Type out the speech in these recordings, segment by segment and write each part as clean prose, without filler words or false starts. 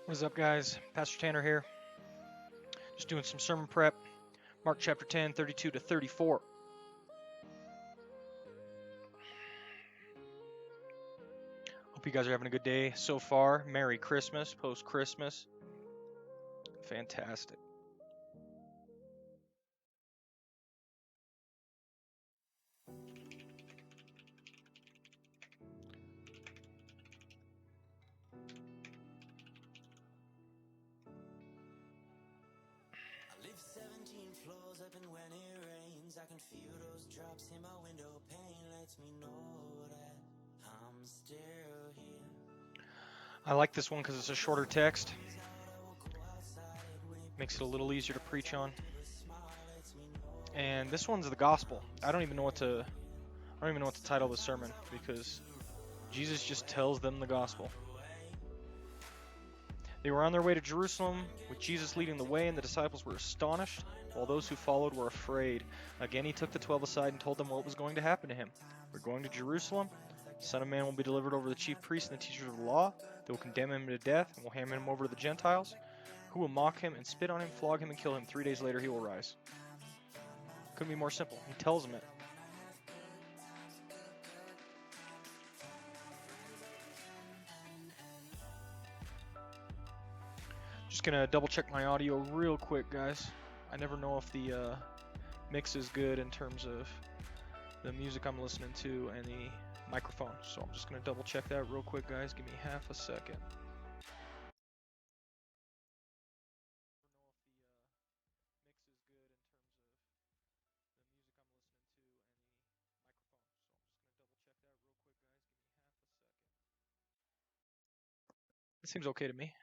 What is up, guys? Pastor Tanner here. Just doing some sermon prep. Mark chapter 10, 32 to 34. Hope you guys are having a good day so far. Merry Christmas, post-Christmas. Fantastic. I like this one because it's a shorter text. Makes it a little easier to preach on. And this one's the gospel. I don't even know what to title the sermon because Jesus just tells them the gospel. They were on their way to Jerusalem, with Jesus leading the way, and the disciples were astonished, while those who followed were afraid. Again, he took the 12 aside and told them what was going to happen to him. We're going to Jerusalem. The Son of Man will be delivered over to the chief priests and the teachers of the law. They will condemn him to death and will hand him over to the Gentiles, who will mock him and spit on him, flog him, and kill him. 3 days later, he will rise. Couldn't be more simple. He tells them it. Just gonna double check my audio real quick, guys. I never know if the mix is good in terms of the music I'm listening to and the microphone. So I'm just gonna double check that real quick, guys. Give me half a second. It seems okay to me.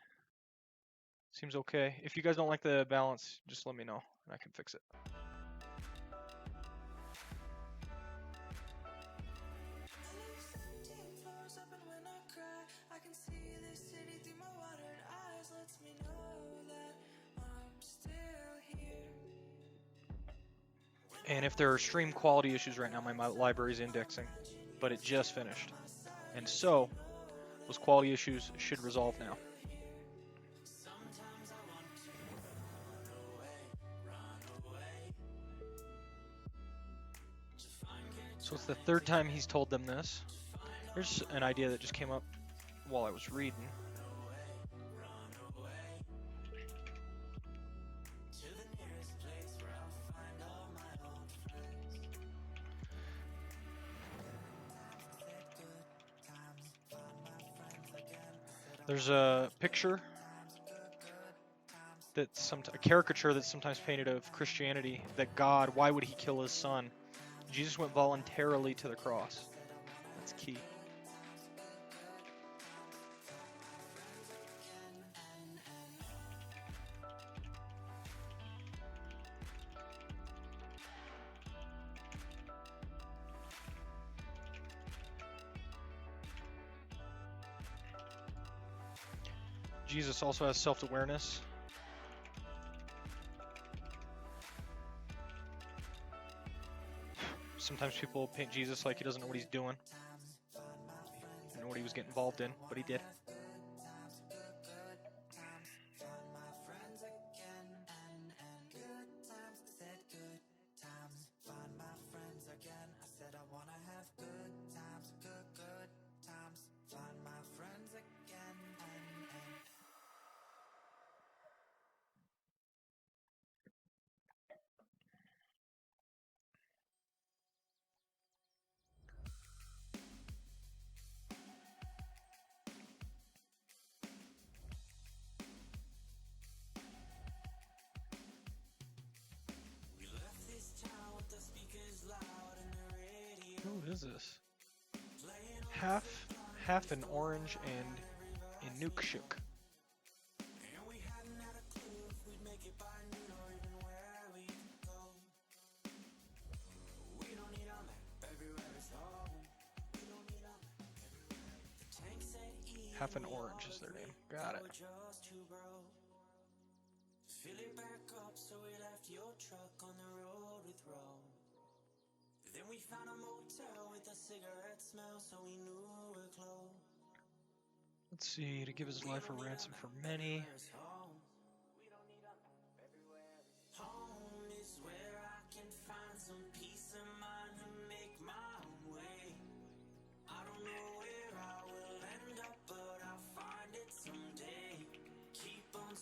Seems okay. If you guys don't like the balance, just let me know and I can fix it. And if there are stream quality issues right now, my library is indexing, but it just finished. And so, those quality issues should resolve now. So it's the third time he's told them this. Here's an idea that just came up while I was reading. There's a picture that's a caricature that's sometimes painted of Christianity, that God, why would he kill his son? Jesus went voluntarily to the cross. That's key. Jesus also has self-awareness. Sometimes people paint Jesus like he doesn't know what he's doing. Know what he was getting involved in, but he did. What is this? Half an orange and a nuke shook. Half an orange is their name. Got it. Fill it back up, so we left your truck on the road with Ro. Then we found a motel with a cigarette smell, so we knew we're close. Let's see, to give his life a ransom for many.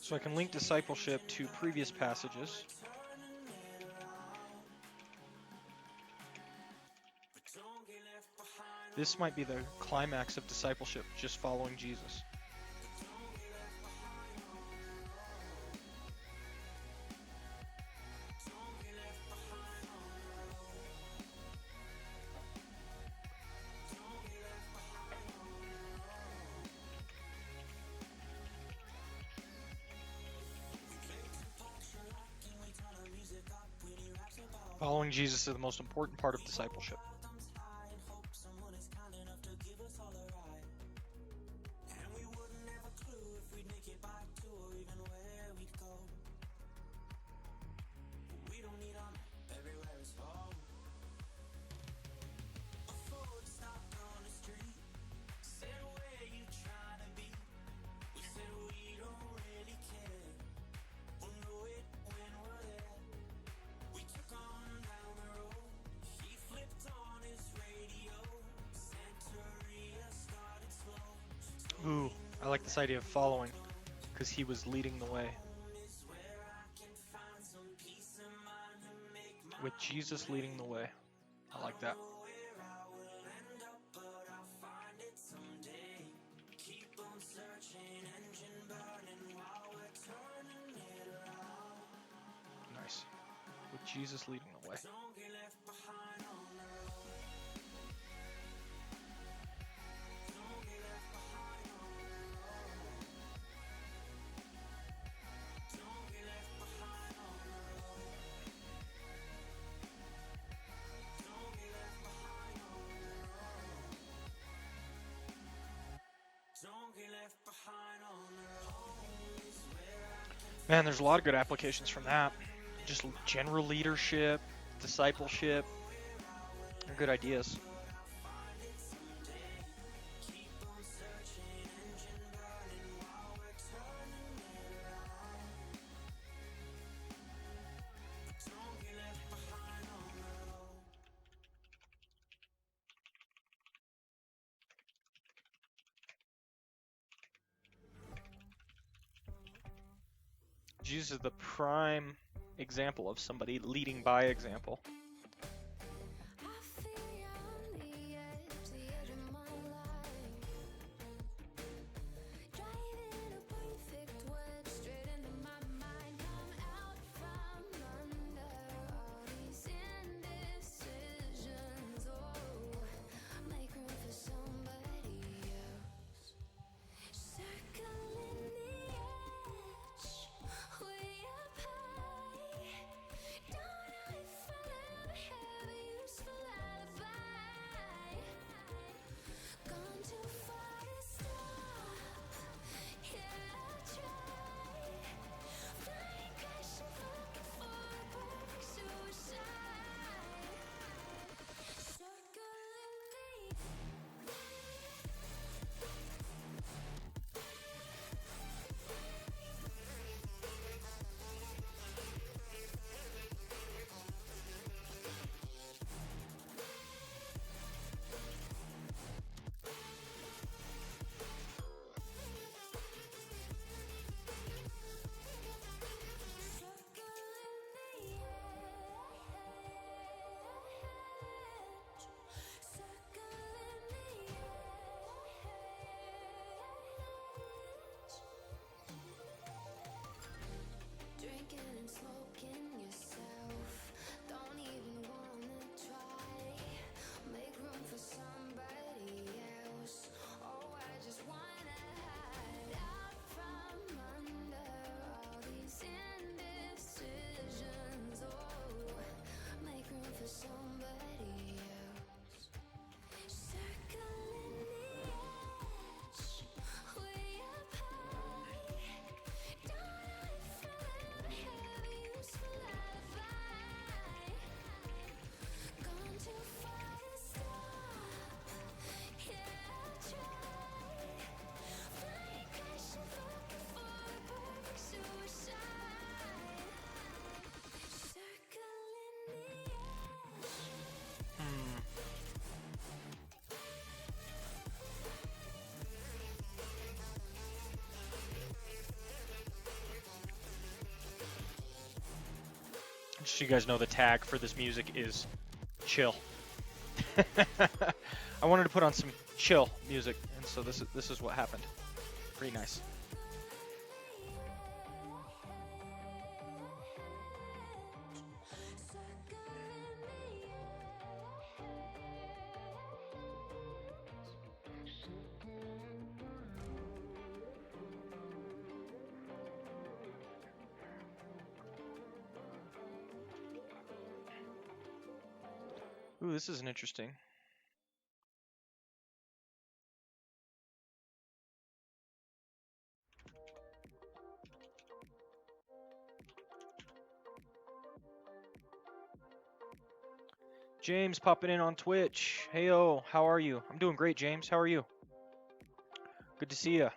So I can link discipleship to previous passages. This might be the climax of discipleship, just following Jesus. Following Jesus is the most important part of discipleship. Ooh, I like this idea of following, because he was leading the way. With Jesus leading the way. I like that. Nice. With Jesus leading the way. Man, there's a lot of good applications from that. Just general leadership, discipleship. They're good ideas. Jesus is the prime example of somebody leading by example. Just so you guys know, the tag for this music is chill. I wanted to put on some chill music, and so this is what happened. Pretty nice. Ooh, this is an interesting. James popping in on Twitch. Heyo, how are you? I'm doing great, James. How are you? Good to see you.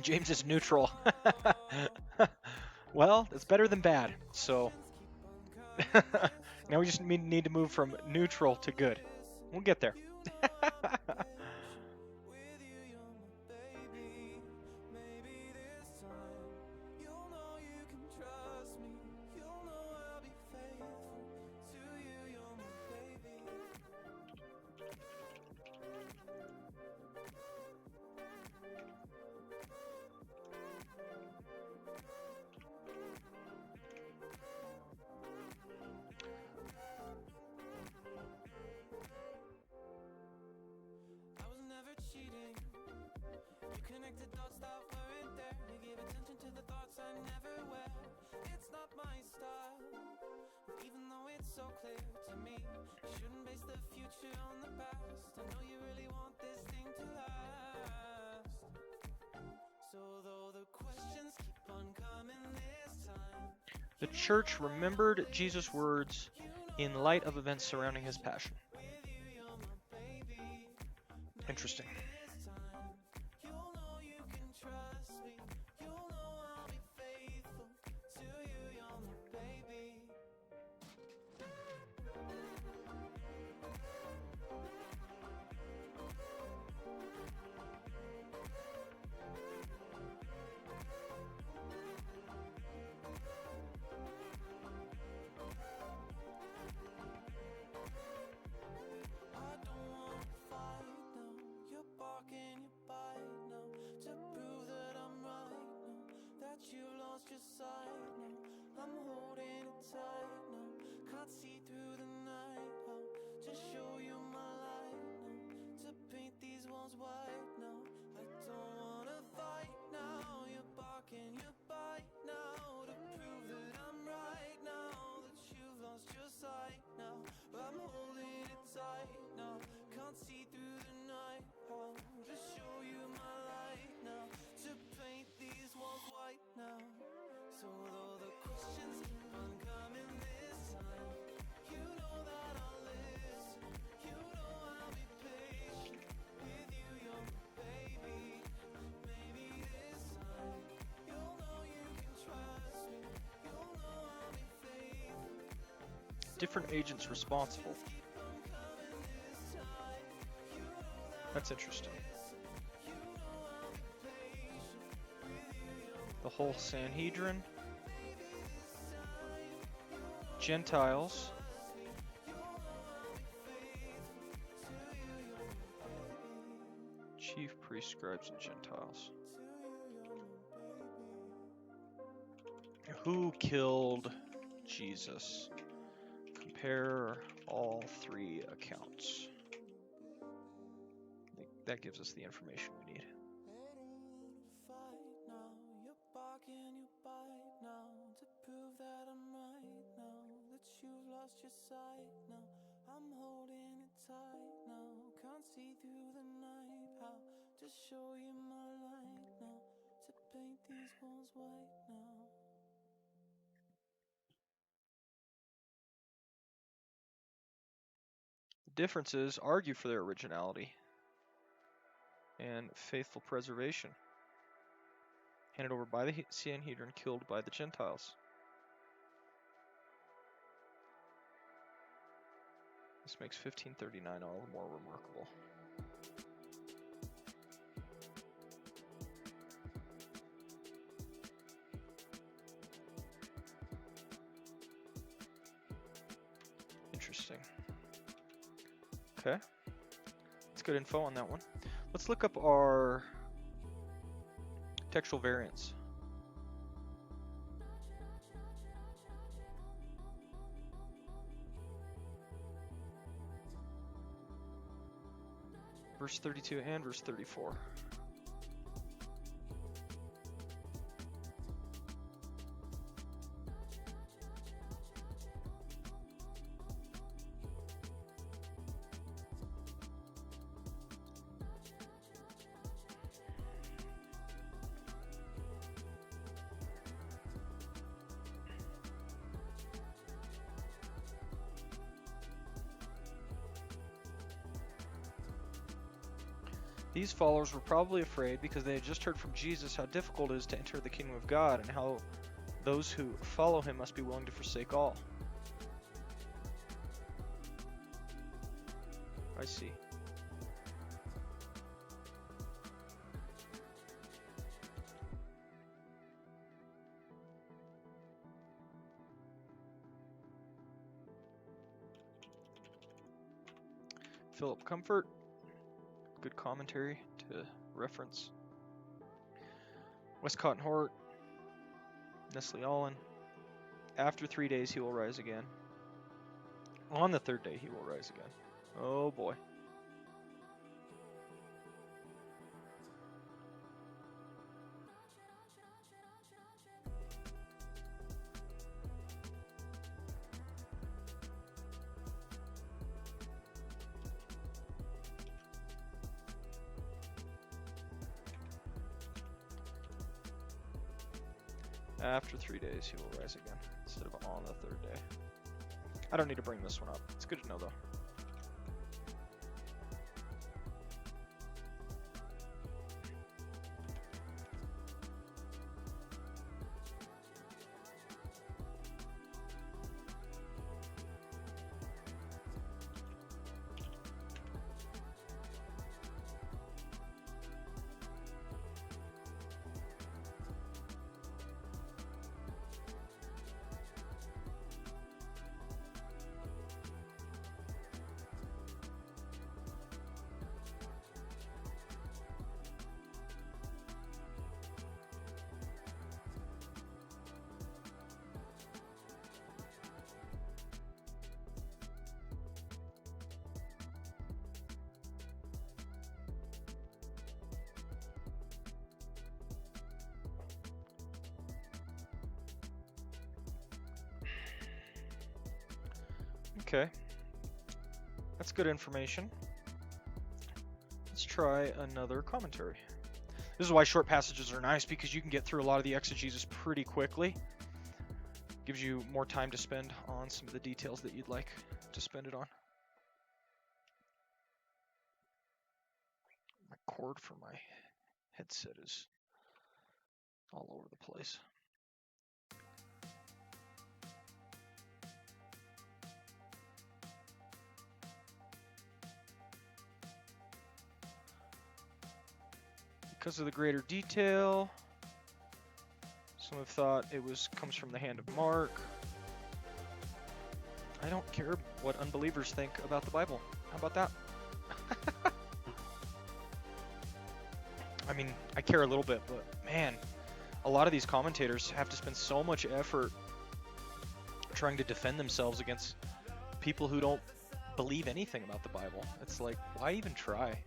James is neutral. Well, it's better than bad. So now we just need to move from neutral to good. We'll get there. The church remembered Jesus' words in light of events surrounding his passion. Interesting. Different agents responsible. That's interesting. The whole Sanhedrin, Gentiles, chief priests, scribes, and Gentiles. Who killed Jesus? Compare all three accounts. That gives us the information we need. Differences argue for their originality and faithful preservation. handed over by the Sanhedrin, killed by the Gentiles. This makes 1539 all the more remarkable. Interesting. Okay. That's good info on that one. Let's look up our textual variants. Verse 32 and verse 34. These followers were probably afraid because they had just heard from Jesus how difficult it is to enter the kingdom of God and how those who follow him must be willing to forsake all. I see. Philip Comfort. Good commentary to reference. Westcott and Hort. Nestle Allen. After 3 days he will rise again. On the third day he will rise again. Oh boy. After 3 days, he will rise again, instead of on the third day. I don't need to bring this one up. It's good to know, though. Okay, that's good information. Let's try another commentary. This is why short passages are nice, because you can get through a lot of the exegesis pretty quickly. Gives you more time to spend on some of the details that you'd like to spend it on. My cord for my headset is all over the place. Because of the greater detail, some have thought it comes from the hand of Mark. I don't care what unbelievers think about the Bible. How about that? I mean, I care a little bit, but man, a lot of these commentators have to spend so much effort trying to defend themselves against people who don't believe anything about the Bible. It's like, why even try?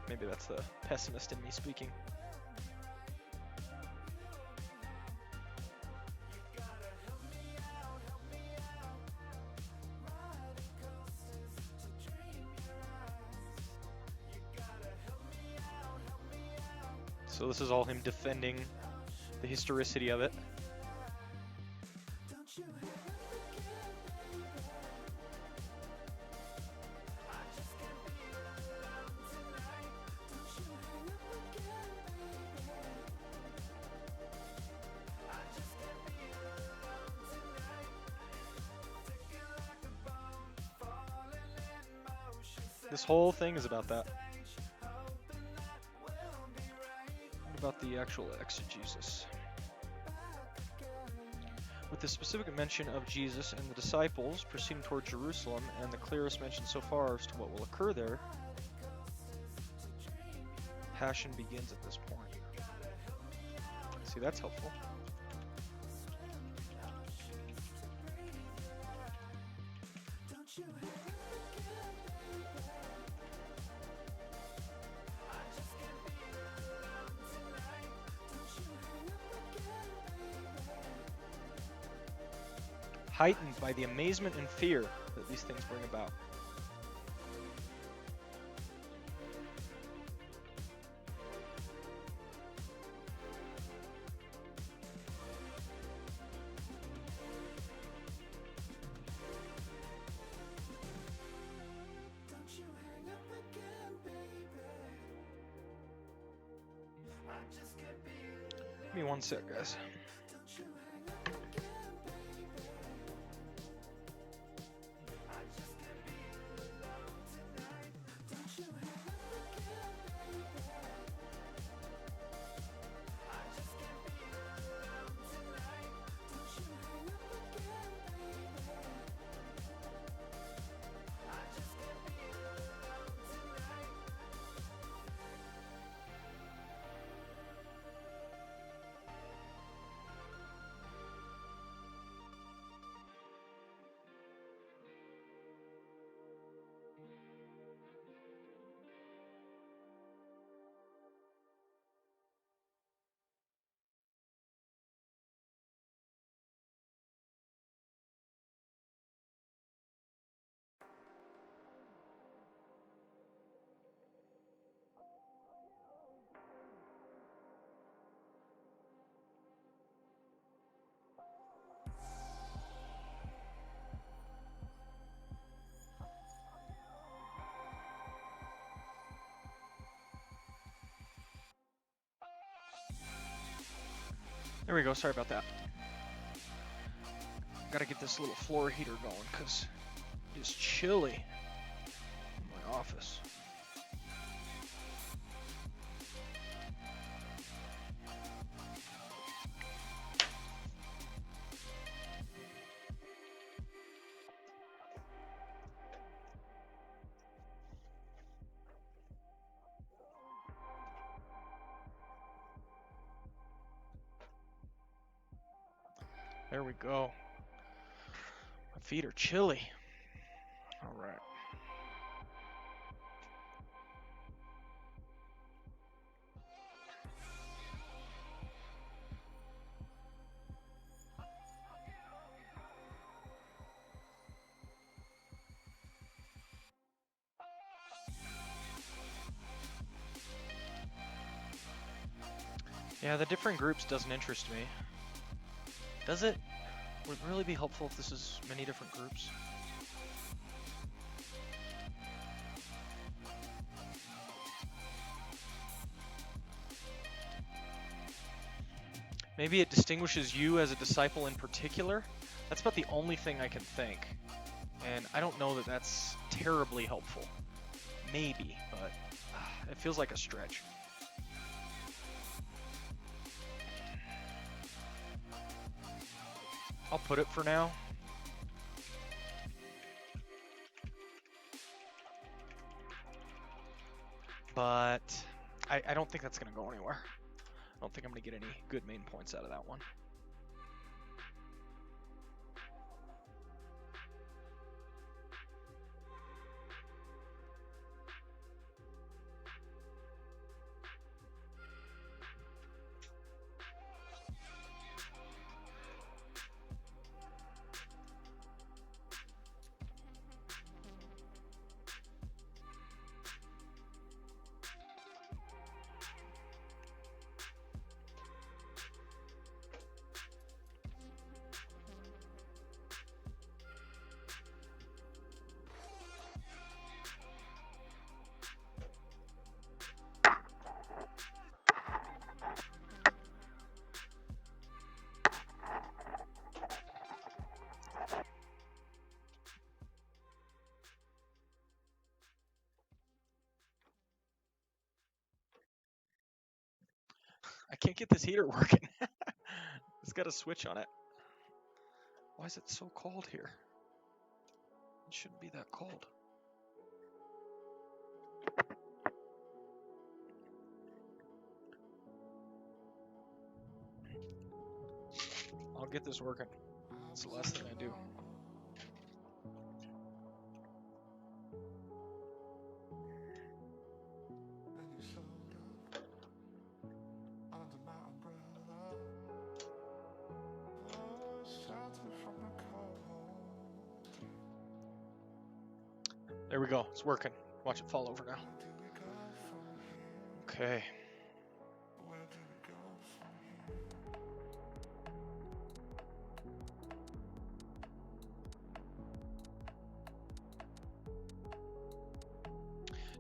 Maybe that's the pessimist in me speaking. So this is all him defending the historicity of it. This whole thing is about that. What about the actual exegesis? With the specific mention of Jesus and the disciples proceeding toward Jerusalem, and the clearest mention so far as to what will occur there, passion begins at this point. See, that's helpful. Heightened by the amazement and fear that these things bring about. Give me one sec, guys. There we go, sorry about that. Gotta get this little floor heater going because it's chilly in my office. There we go. My feet are chilly. All right. Yeah, the different groups doesn't interest me. Does it? Would it really be helpful if this is many different groups? Maybe it distinguishes you as a disciple in particular? That's about the only thing I can think. And I don't know that that's terribly helpful. Maybe, but it feels like a stretch. I'll put it for now. But I don't think that's going to go anywhere. I don't think I'm going to get any good main points out of that one. I can't get this heater working. It's got a switch on it. Why is it so cold here? It shouldn't be that cold. I'll get this working. It's the last thing I do. There we go. It's working. Watch it fall over now. Okay.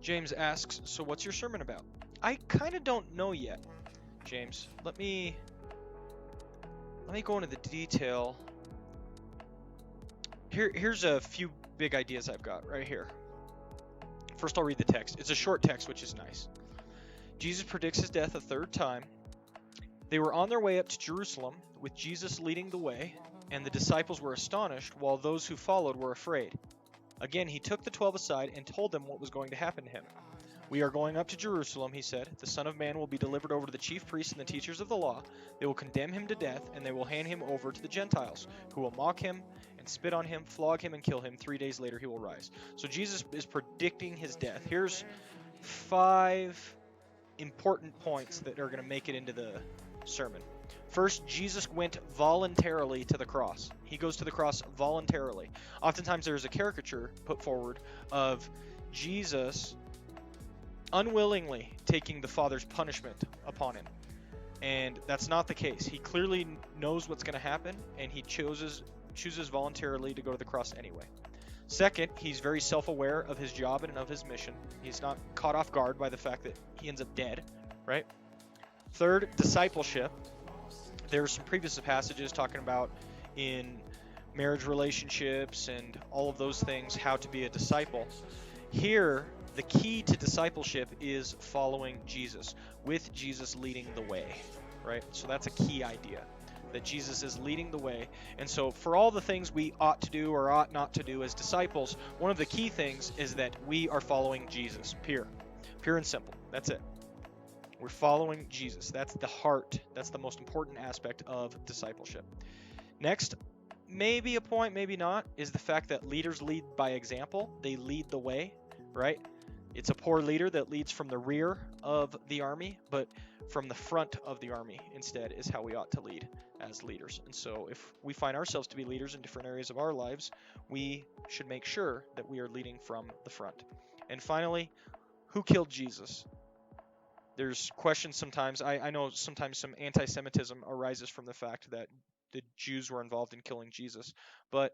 James asks, so what's your sermon about? I kind of don't know yet, James. Let me go into the detail. Here's a few big ideas I've got right here. First, I'll read the text. It's a short text, which is nice. Jesus predicts his death a third time. They were on their way up to Jerusalem, with Jesus leading the way, and the disciples were astonished, while those who followed were afraid. Again, he took the 12 aside and told them what was going to happen to him. We are going up to Jerusalem, he said. The Son of Man will be delivered over to the chief priests and the teachers of the law. They will condemn him to death, and they will hand him over to the Gentiles, who will mock him and spit on him, flog him, and kill him. 3 days later, he will rise. So Jesus is predicting his death. Here's 5 important points that are going to make it into the sermon. First, Jesus went voluntarily to the cross. He goes to the cross voluntarily. Oftentimes there's a caricature put forward of Jesus unwillingly taking the Father's punishment upon him. And that's not the case. He clearly knows what's going to happen, and he chooses voluntarily to go to the cross anyway. Second, he's very self-aware of his job and of his mission. He's not caught off guard by the fact that he ends up dead, right? Third, discipleship. There's some previous passages talking about in marriage relationships and all of those things, how to be a disciple. Here, the key to discipleship is following Jesus, with Jesus leading the way, right? So that's a key idea, that Jesus is leading the way. And so for all the things we ought to do or ought not to do as disciples, one of the key things is that we are following Jesus, pure and simple. That's it. We're following Jesus. That's the heart. That's the most important aspect of discipleship. Next, maybe a point, maybe not, is the fact that leaders lead by example. They lead the way, right? It's a poor leader that leads from the rear of the army, but from the front of the army instead is how we ought to lead as leaders. And so if we find ourselves to be leaders in different areas of our lives, we should make sure that we are leading from the front. And finally, who killed Jesus? There's questions sometimes. I know sometimes some anti-Semitism arises from the fact that the Jews were involved in killing Jesus. But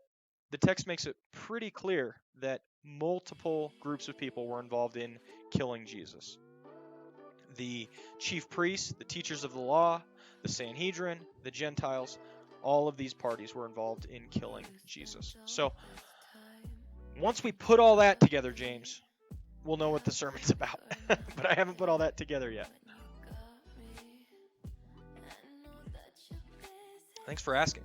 the text makes it pretty clear that multiple groups of people were involved in killing Jesus. The chief priests, the teachers of the law, the Sanhedrin, the Gentiles, all of these parties were involved in killing Jesus. So once we put all that together, James, we'll know what the sermon's about. But I haven't put all that together yet. Thanks for asking.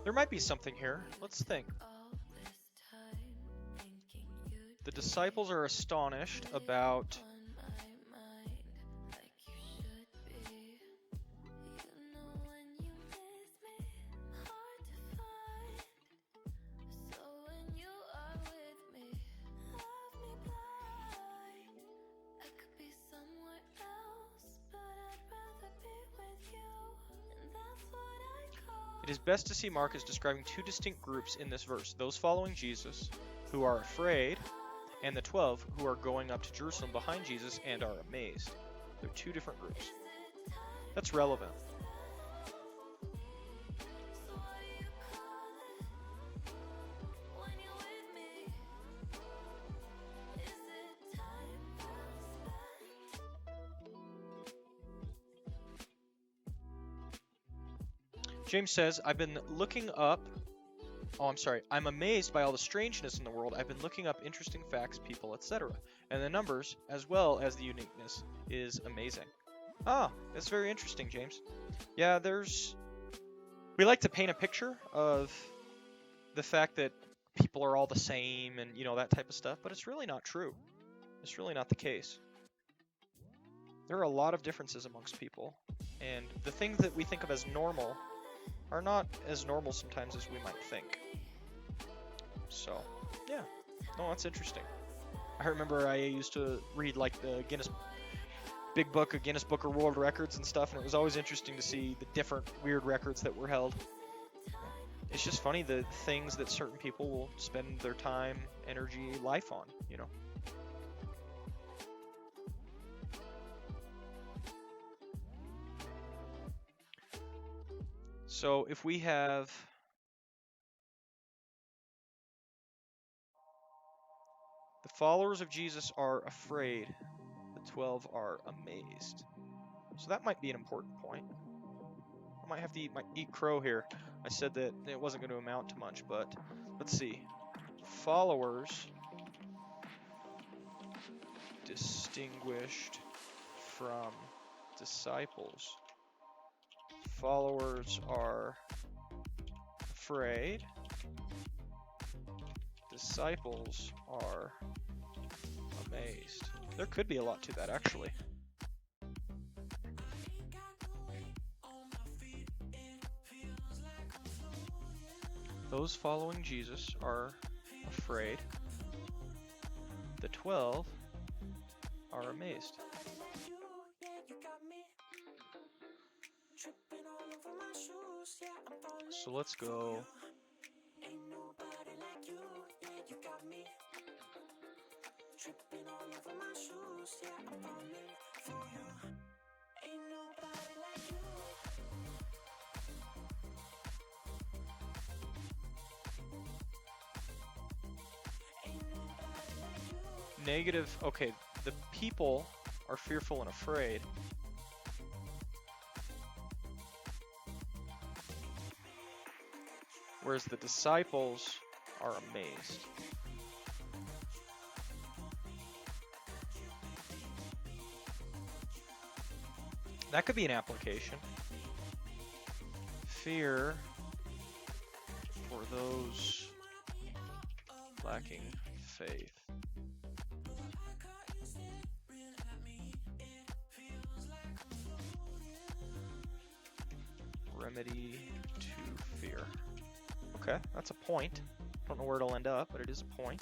There might be something here. Let's think. The disciples are astonished about It is best to see Mark as describing two distinct groups in this verse, those following Jesus, who are afraid, and the 12 who are going up to Jerusalem behind Jesus and are amazed. They're two different groups. That's relevant. James says, I'm amazed by all the strangeness in the world. I've been looking up interesting facts, people, etc. And the numbers, as well as the uniqueness, is amazing. Ah, that's very interesting, James. Yeah, we like to paint a picture of the fact that people are all the same and, that type of stuff, but it's really not true. It's really not the case. There are a lot of differences amongst people, and the things that we think of as normal are not as normal sometimes as we might think. So, yeah. No, that's interesting. I remember I used to read like the Big Book of Guinness Book of World Records and stuff, and it was always interesting to see the different weird records that were held. It's just funny the things that certain people will spend their time, energy, life on, So if we have the followers of Jesus are afraid, the 12 are amazed. So that might be an important point. I might have to eat crow here. I said that it wasn't going to amount to much, but let's see. Followers distinguished from disciples. Followers are afraid. Disciples are amazed. There could be a lot to that, actually. Those following Jesus are afraid. The 12 are amazed. So let's go. Negative, okay, the people are fearful and afraid. Whereas the disciples are amazed. That could be an application. Fear for those lacking faith. Remedy to fear. Okay, that's a point. Don't know where it'll end up, but it is a point.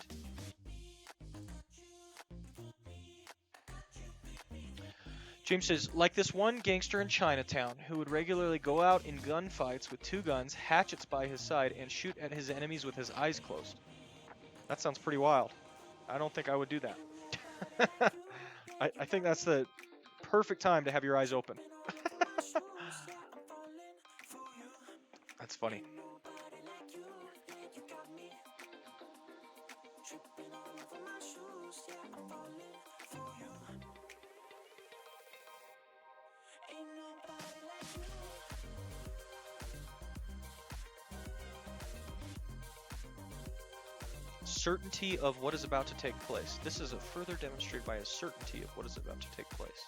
James says, like this one gangster in Chinatown who would regularly go out in gunfights with two guns, hatchets by his side, and shoot at his enemies with his eyes closed. That sounds pretty wild. I don't think I would do that. I think that's the perfect time to have your eyes open. That's funny. Certainty of what is about to take place. This is a further demonstrated by a certainty of what is about to take place.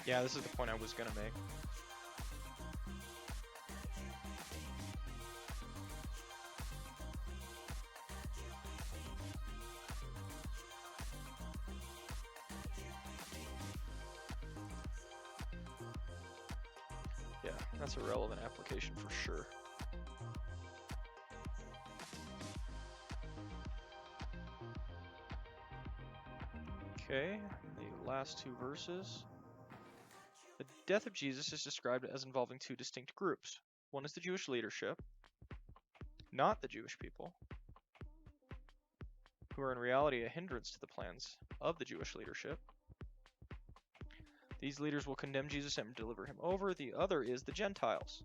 Yeah, this is the point I was going to make. Yeah, that's a relevant application for sure. Okay, the last two verses. The death of Jesus is described as involving two distinct groups. One is the Jewish leadership, not the Jewish people, who are in reality a hindrance to the plans of the Jewish leadership. These leaders will condemn Jesus and deliver him over. The other is the Gentiles.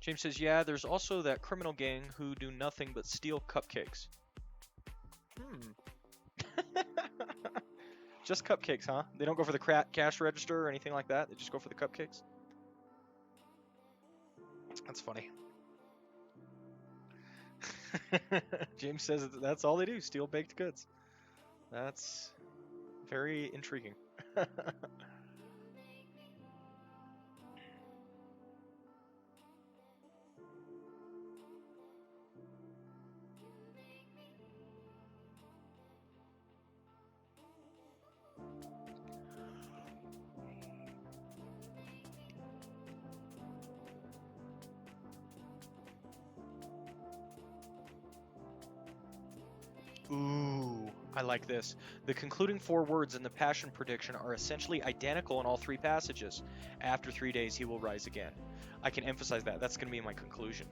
James says, yeah, there's also that criminal gang who do nothing but steal cupcakes. Just cupcakes, huh? They don't go for the cash register or anything like that? They just go for the cupcakes? That's funny. James says that's all they do, steal baked goods. That's very intriguing. Ooh, I like this. The concluding 4 words in the Passion prediction are essentially identical in all 3 passages. After 3 days, he will rise again. I can emphasize that. That's going to be my conclusion.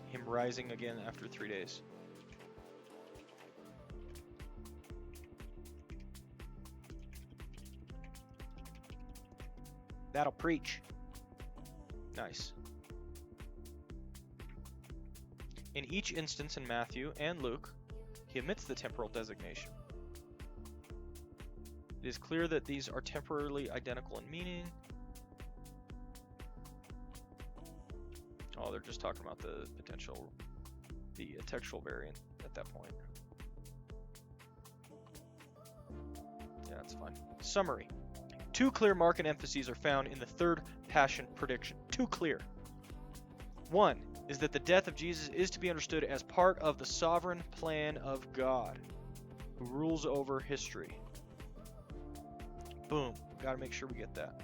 Him rising again after 3 days. That'll preach. Nice. In each instance in Matthew and Luke, he omits the temporal designation. It is clear that these are temporarily identical in meaning. Oh, they're just talking about the textual variant at that point. Yeah, that's fine. Summary. 2 clear mark and emphases are found in the 3rd Passion prediction. 2 clear. 1 is that the death of Jesus is to be understood as part of the sovereign plan of God, who rules over history. Boom. Got to make sure we get that.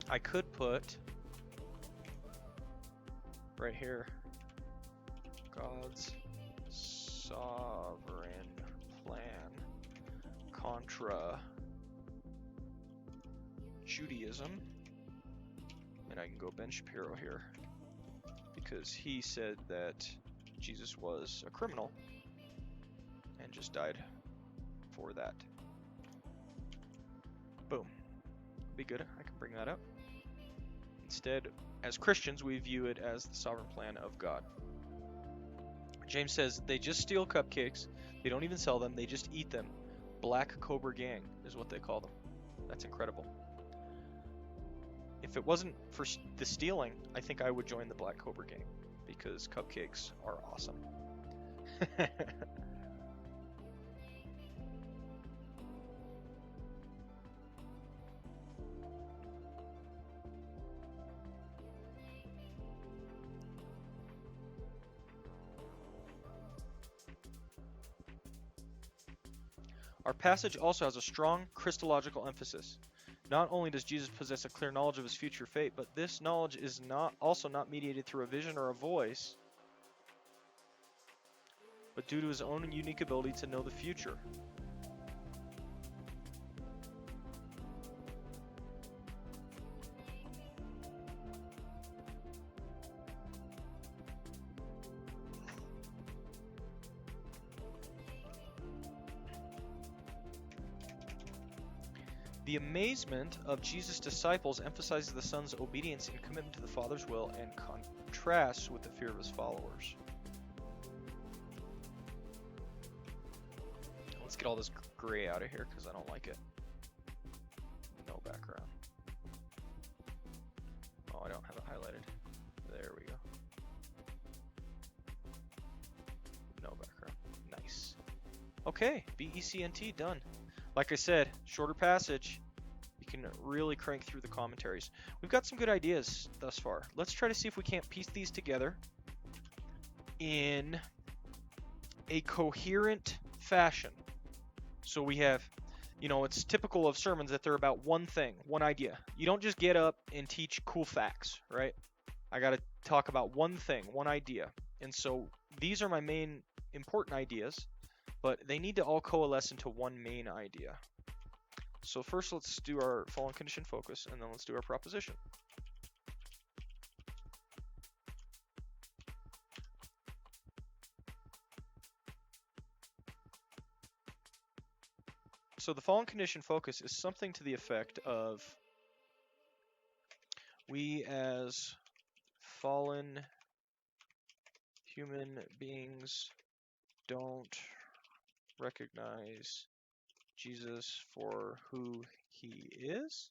I could put right here, God's sovereign plan contra Judaism, and I can go Ben Shapiro here because he said that Jesus was a criminal and just died for that. Boom. Be good. I can bring that up. Instead, as Christians, we view it as the sovereign plan of God. James says they just steal cupcakes. They don't even sell them. They just eat them. Black Cobra Gang is what they call them. That's incredible. If it wasn't for the stealing, I think I would join the Black Cobra Gang because cupcakes are awesome. Our passage also has a strong Christological emphasis. Not only does Jesus possess a clear knowledge of his future fate, but this knowledge is also not mediated through a vision or a voice, but due to his own unique ability to know the future. The amazement of Jesus' disciples emphasizes the Son's obedience and commitment to the Father's will and contrasts with the fear of his followers. Let's get all this gray out of here because I don't like it. No background. Oh, I don't have it highlighted. There we go. No background. Nice. Okay, BECNT done. Like I said, shorter passage can really crank through the commentaries. We've got some good ideas thus far. Let's try to see if we can't piece these together in a coherent fashion. So we have, it's typical of sermons that they're about one thing, one idea. You don't just get up and teach cool facts, right? I got to talk about one thing, one idea. And so these are my main important ideas, but they need to all coalesce into one main idea. So first let's do our fallen condition focus, and then let's do our proposition. So the fallen condition focus is something to the effect of, we as fallen human beings don't recognize Jesus for who he is.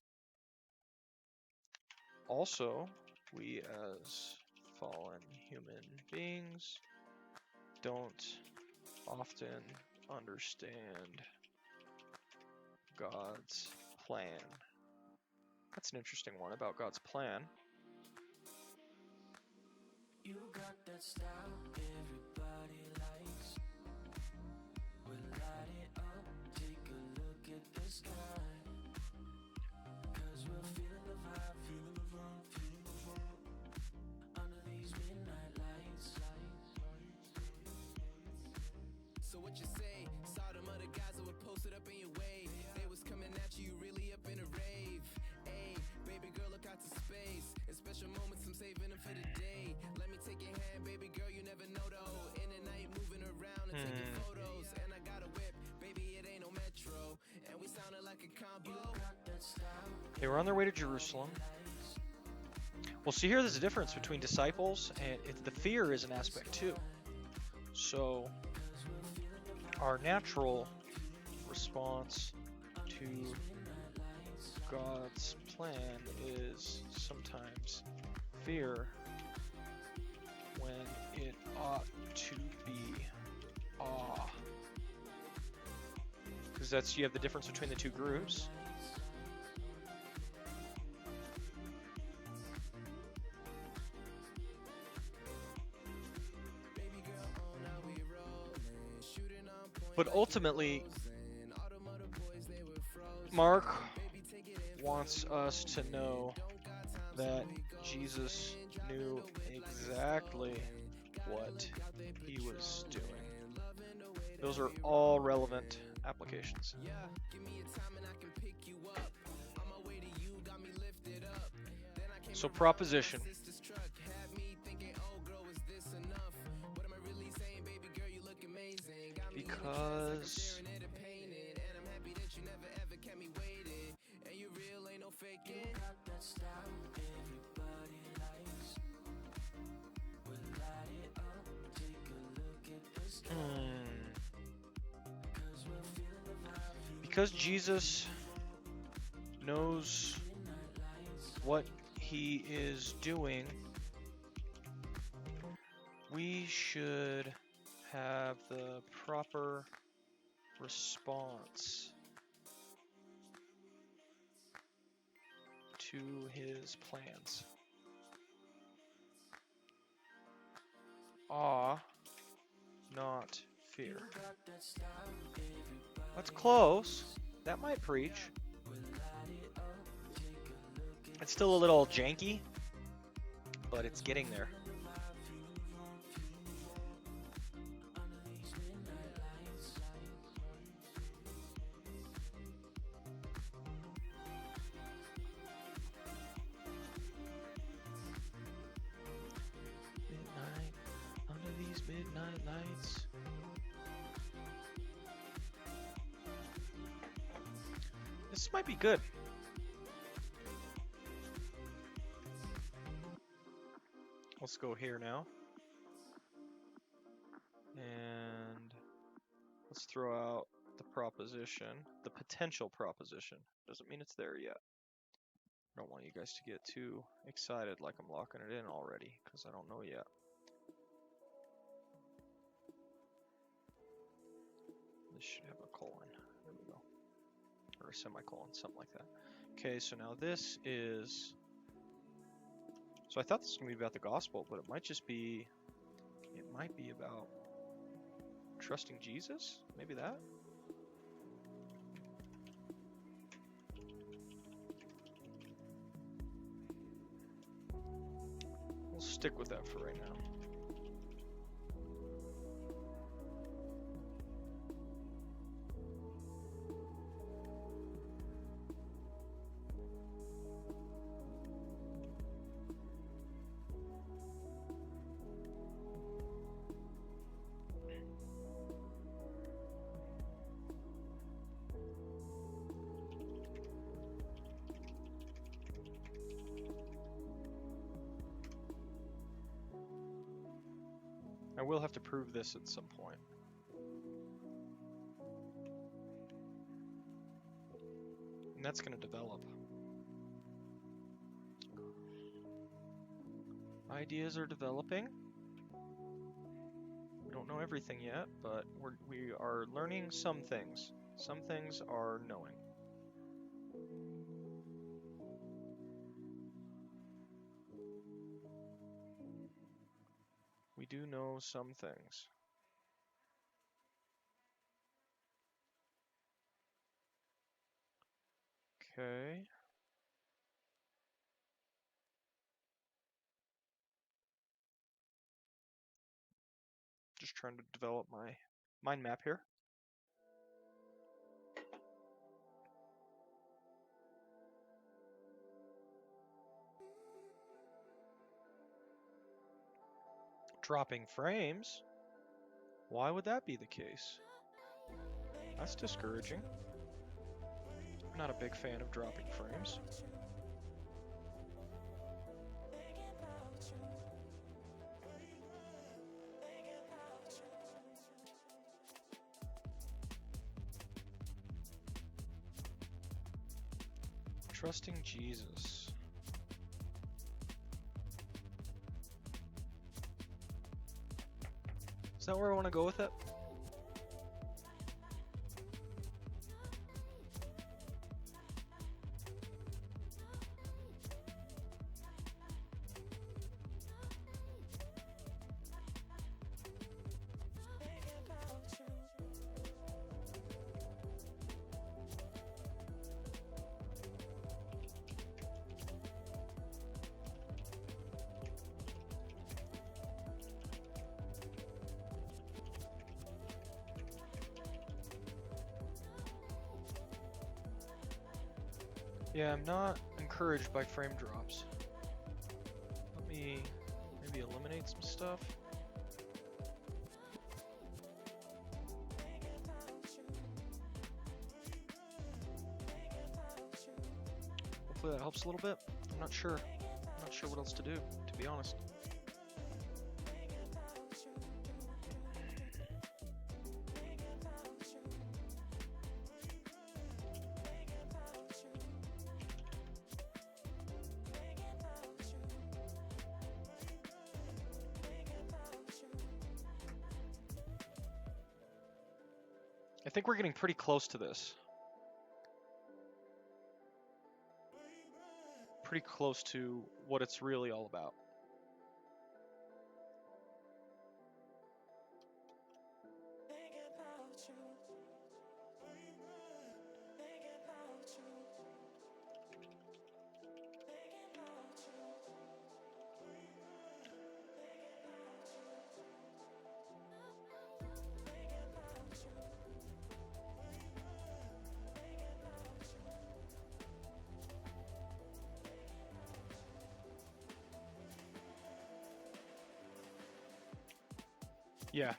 Also, we as fallen human beings don't often understand God's plan. That's an interesting one about God's plan. You got that style everybody likes. We'll light it up, take a look at the sky. 'Cause we're feeling the vibe, feeling the vibe, feeling the vibe. Under these midnight lights. So what you say? Saw them other guys that were posted up in your way. They was coming at you, really up in a rave. Hey, baby girl, look out to space. In special moments, I'm saving them for the day. Let me take your hand, baby girl, you never know though. In the night, moving around and taking photos. And I got a whip, baby, it ain't no metro. And we sounded like a combo. They were on their way to Jerusalem. Well, see here, there's a difference between disciples, and the fear is an aspect too. So our natural response to God's plan is sometimes fear when it ought to be awe. Because you have the difference between the two groups. But ultimately, Mark wants us to know that Jesus knew exactly what he was doing. Those are all relevant applications. So proposition. Because because Jesus knows what he is doing, we should have the proper response to his plans. Awe, not fear. That's close. That might preach. It's still a little janky, but it's getting there. Midnight, under these midnight lights. This might be good. Let's go here now. And let's throw out the proposition, the potential proposition. Doesn't mean it's there yet. I don't want you guys to get too excited like I'm locking it in already, because I don't know yet. This should have a colon. There we go. Or a semicolon, something like that. Okay, so now this is... So I thought this was going to be about the gospel, but it might just be... It might be about trusting Jesus? Maybe that? We'll stick with that for right now. I will have to prove this at some point. And that's going to develop. Ideas are developing. We don't know everything yet, but we are learning some things. Some things are knowing. We do know some things. Okay. Just trying to develop my mind map here. Dropping frames? Why would that be the case? That's discouraging. I'm not a big fan of dropping frames. Trusting Jesus. Is that where I want to go with it? Yeah, I'm not encouraged by frame drops. Let me maybe eliminate some stuff. Hopefully that helps a little bit. I'm not sure. I'm not sure what else to do, to be honest. I think we're getting pretty close to this. Pretty close to what it's really all about. Yeah.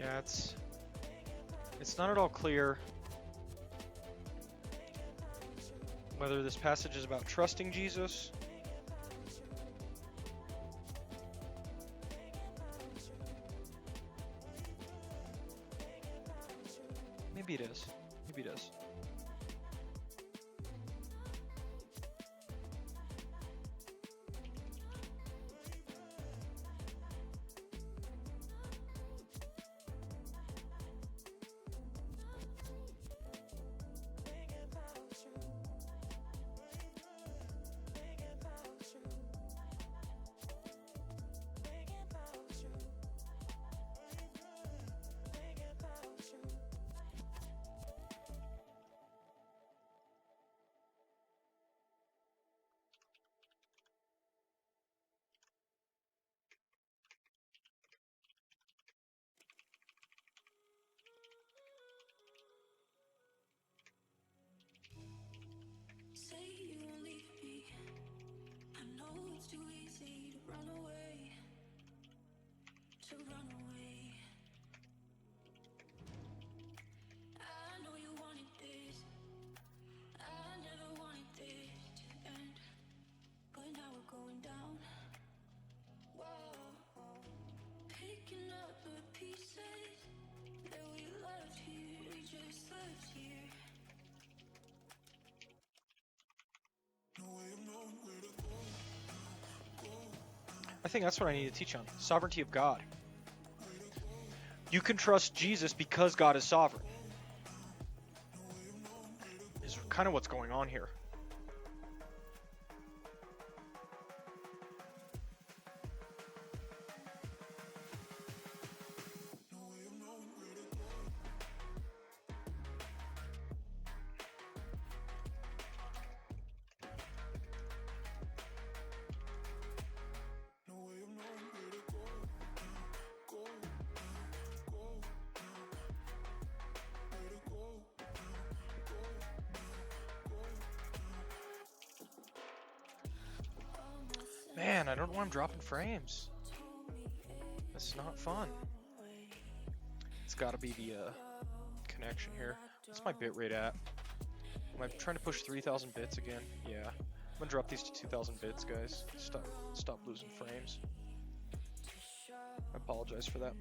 Yeah, it's not at all clear whether this passage is about trusting Jesus maybe it is. Maybe it is. think that's what I need to teach on. Sovereignty of God. You can trust Jesus because God is sovereign. Is kind of what's going on here. Man, I don't know why I'm dropping frames. This is not fun. It's gotta be the connection here. What's my bitrate at? Am I trying to push 3,000 bits again? Yeah. I'm gonna drop these to 2,000 bits, guys. Stop losing frames. I apologize for that.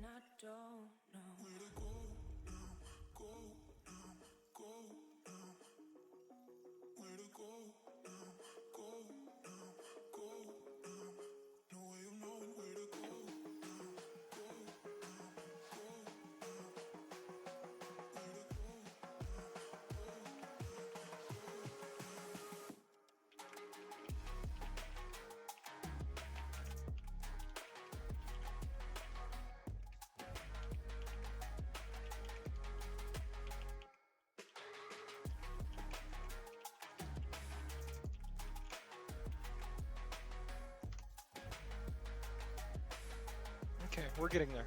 Okay, we're getting there.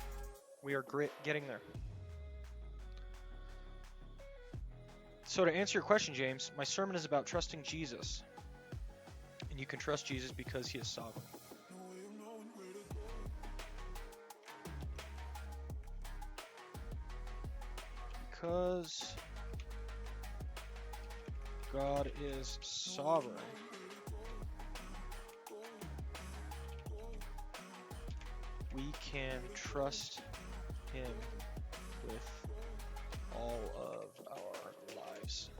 We are getting there. So to answer your question, James, my sermon is about trusting Jesus. And you can trust Jesus because he is sovereign. Because God is sovereign, we can trust him with all of our lives.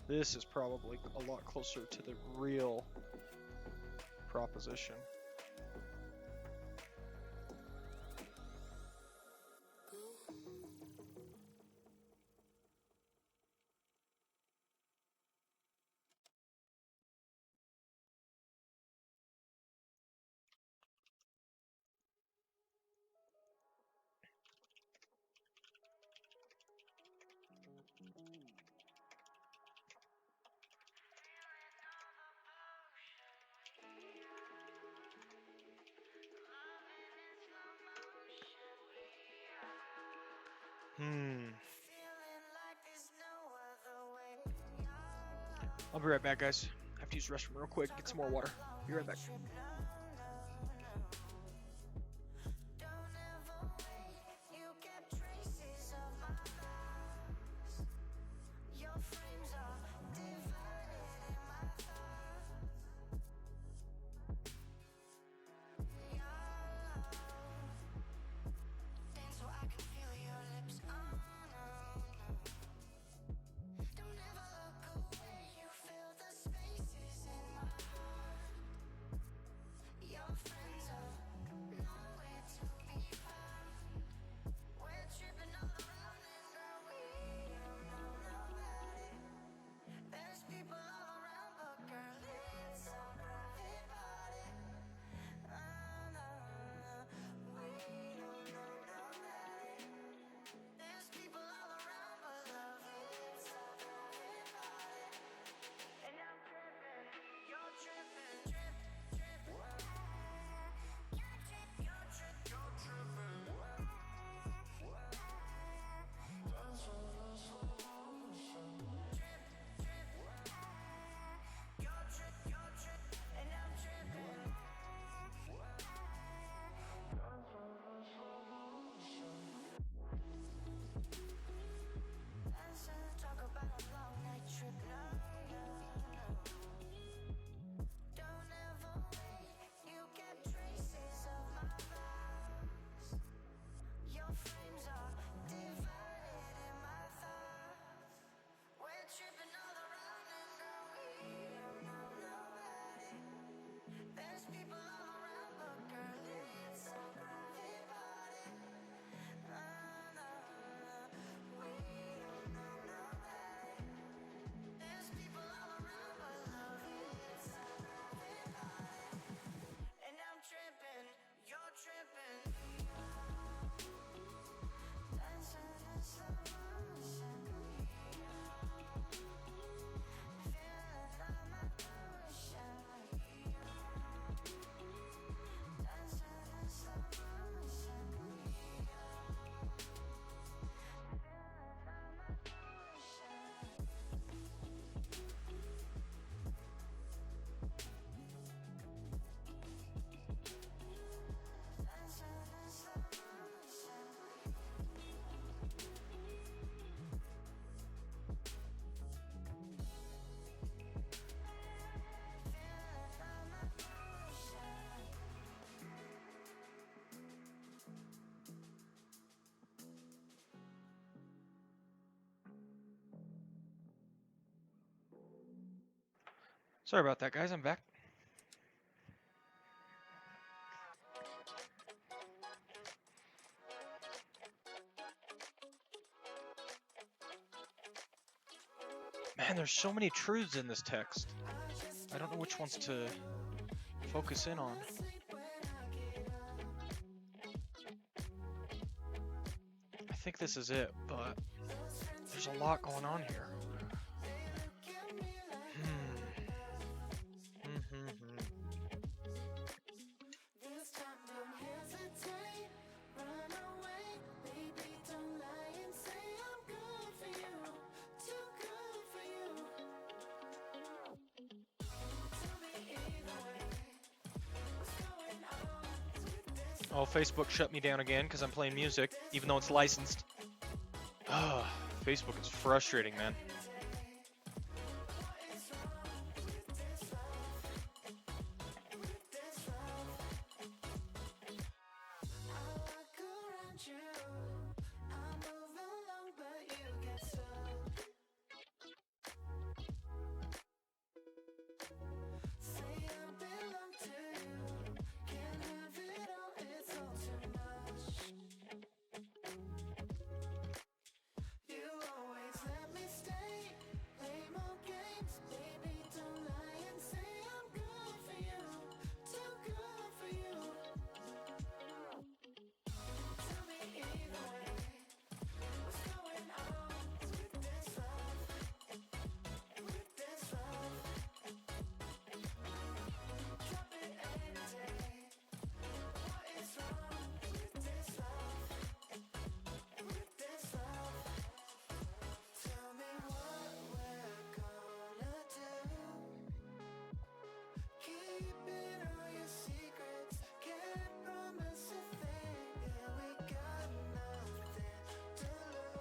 This is probably a lot closer to the real proposition. I'll be right back, guys. I have to use the restroom real quick, get some more water. Be right back. Sorry about that, guys. I'm back. Man, there's so many truths in this text. I don't know which ones to focus in on. I think this is it, but there's a lot going on here. Oh, Facebook shut me down again because I'm playing music, even though it's licensed. Ugh, Facebook is frustrating, man.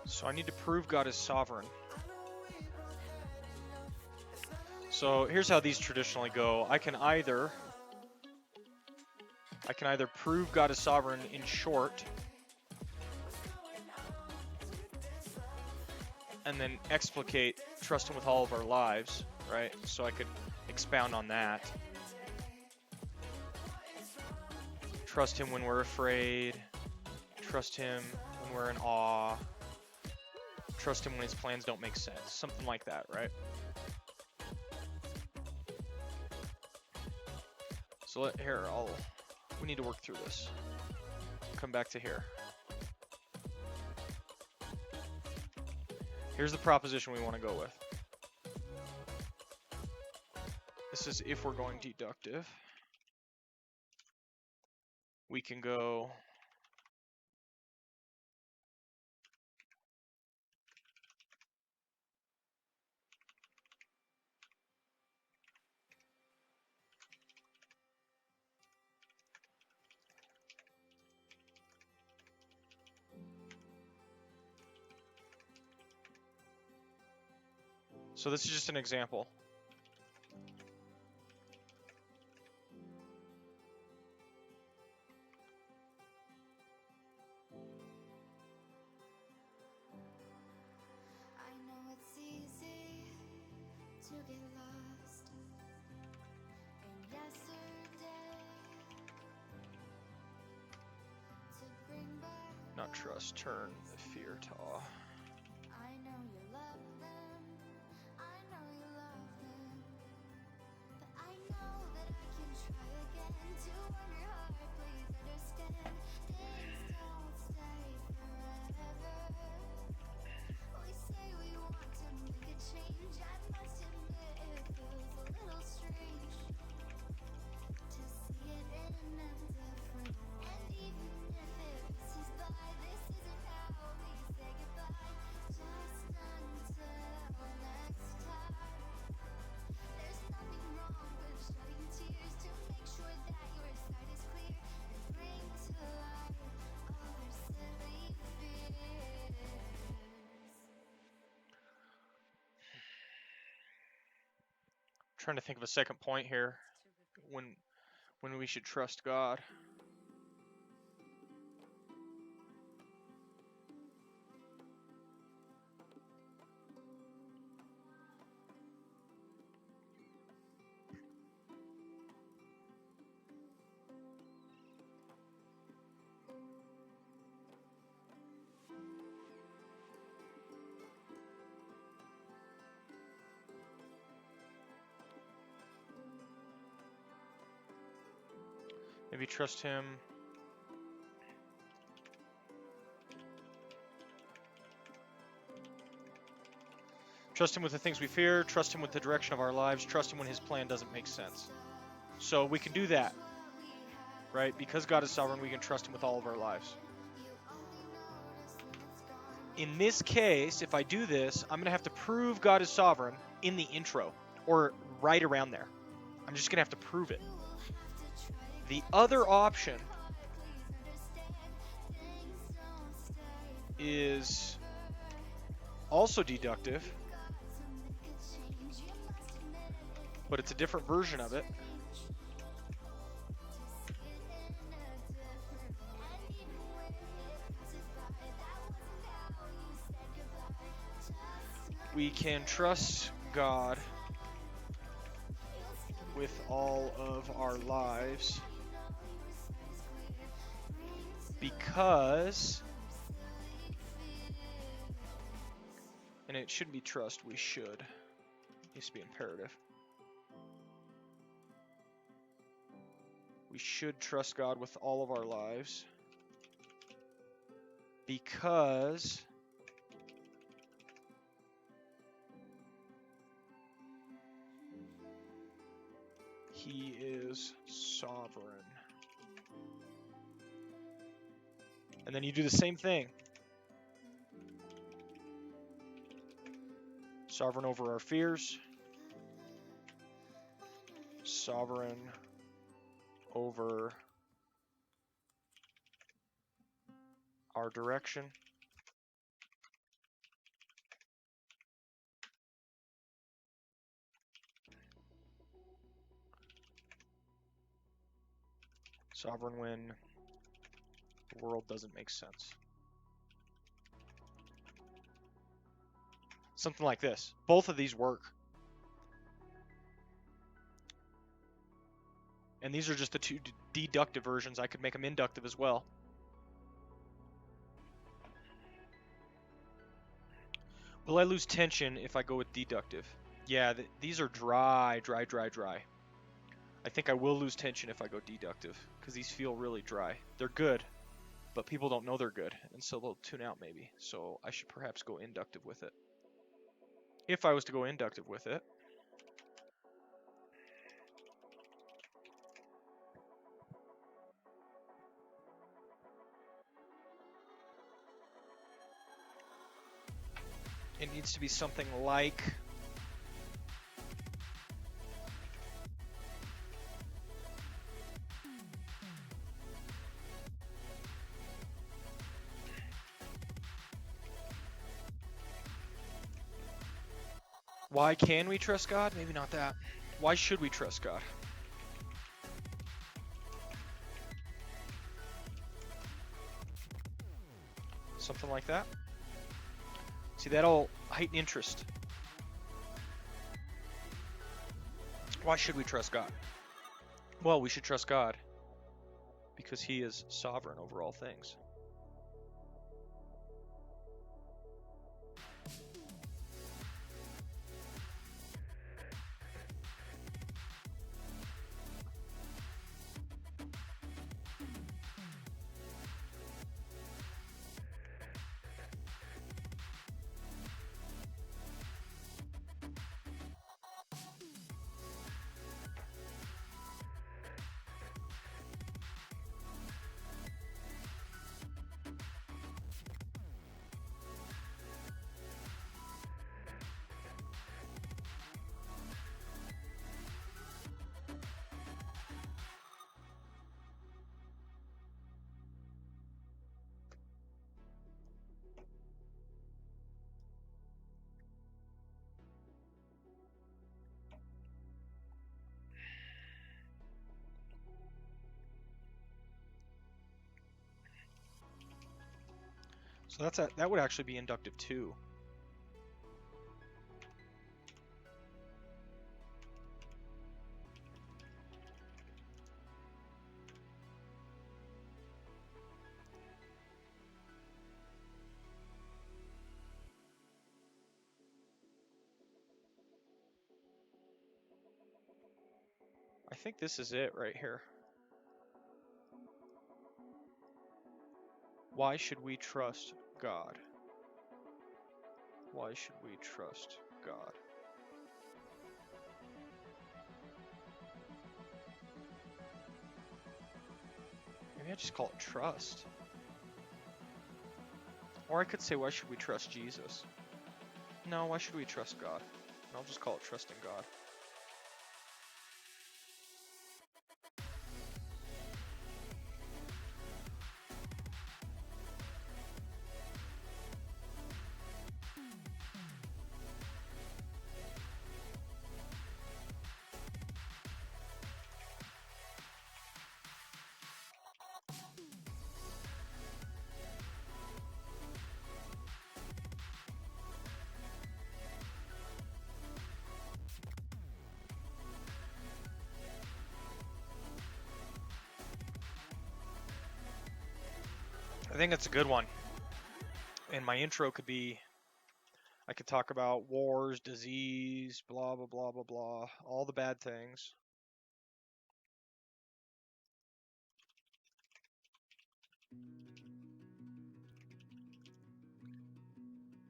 So I need to prove God is sovereign. So here's how these traditionally go. I can either prove God is sovereign in short, and then explicate, trust Him with all of our lives, right? So I could expound on that. Trust Him when we're afraid. Trust Him when we're in awe. Trust Him when His plans don't make sense. Something like that, right? So we need to work through this. Come back to here. Here's the proposition we want to go with. This is if we're going deductive. We can go so this is just an example. Not trust, turn the fear to awe. Trying to think of a second point here when we should trust God. Maybe trust him. Trust him with the things we fear, trust him with the direction of our lives, trust him when his plan doesn't make sense. So we can do that, right? Because God is sovereign, we can trust him with all of our lives. In this case, if I do this, I'm going to have to prove God is sovereign in the intro, or right around there. I'm just going to have to prove it. The other option is also deductive, but it's a different version of it. We can trust God with all of our lives because, and it shouldn't be trust, we should. It needs to be imperative. We should trust God with all of our lives because he is sovereign. And then you do the same thing. Sovereign over our fears. Sovereign over our direction. Sovereign when the world doesn't make sense. Something like this. Both of these work. And these are just the two deductive versions. I could make them inductive as well. Will I lose tension if I go with deductive? Yeah, these are dry. I think I will lose tension if I go deductive, because these feel really dry. They're good, but people don't know they're good, and so they'll tune out maybe. So I should perhaps go inductive with it. If I was to go inductive with it, it needs to be something like why can we trust God? Maybe not that. Why should we trust God? Something like that. See, that'll heighten interest. Why should we trust God? Well, we should trust God because he is sovereign over all things. So that would actually be inductive too. I think this is it right here. Why should we trust God? Why should we trust God? Maybe I just call it trust. Or I could say, why should we trust Jesus? No, why should we trust God? And I'll just call it trusting God. I think that's a good one. And my intro could be, I could talk about wars, disease, blah, blah, blah, blah, blah, all the bad things.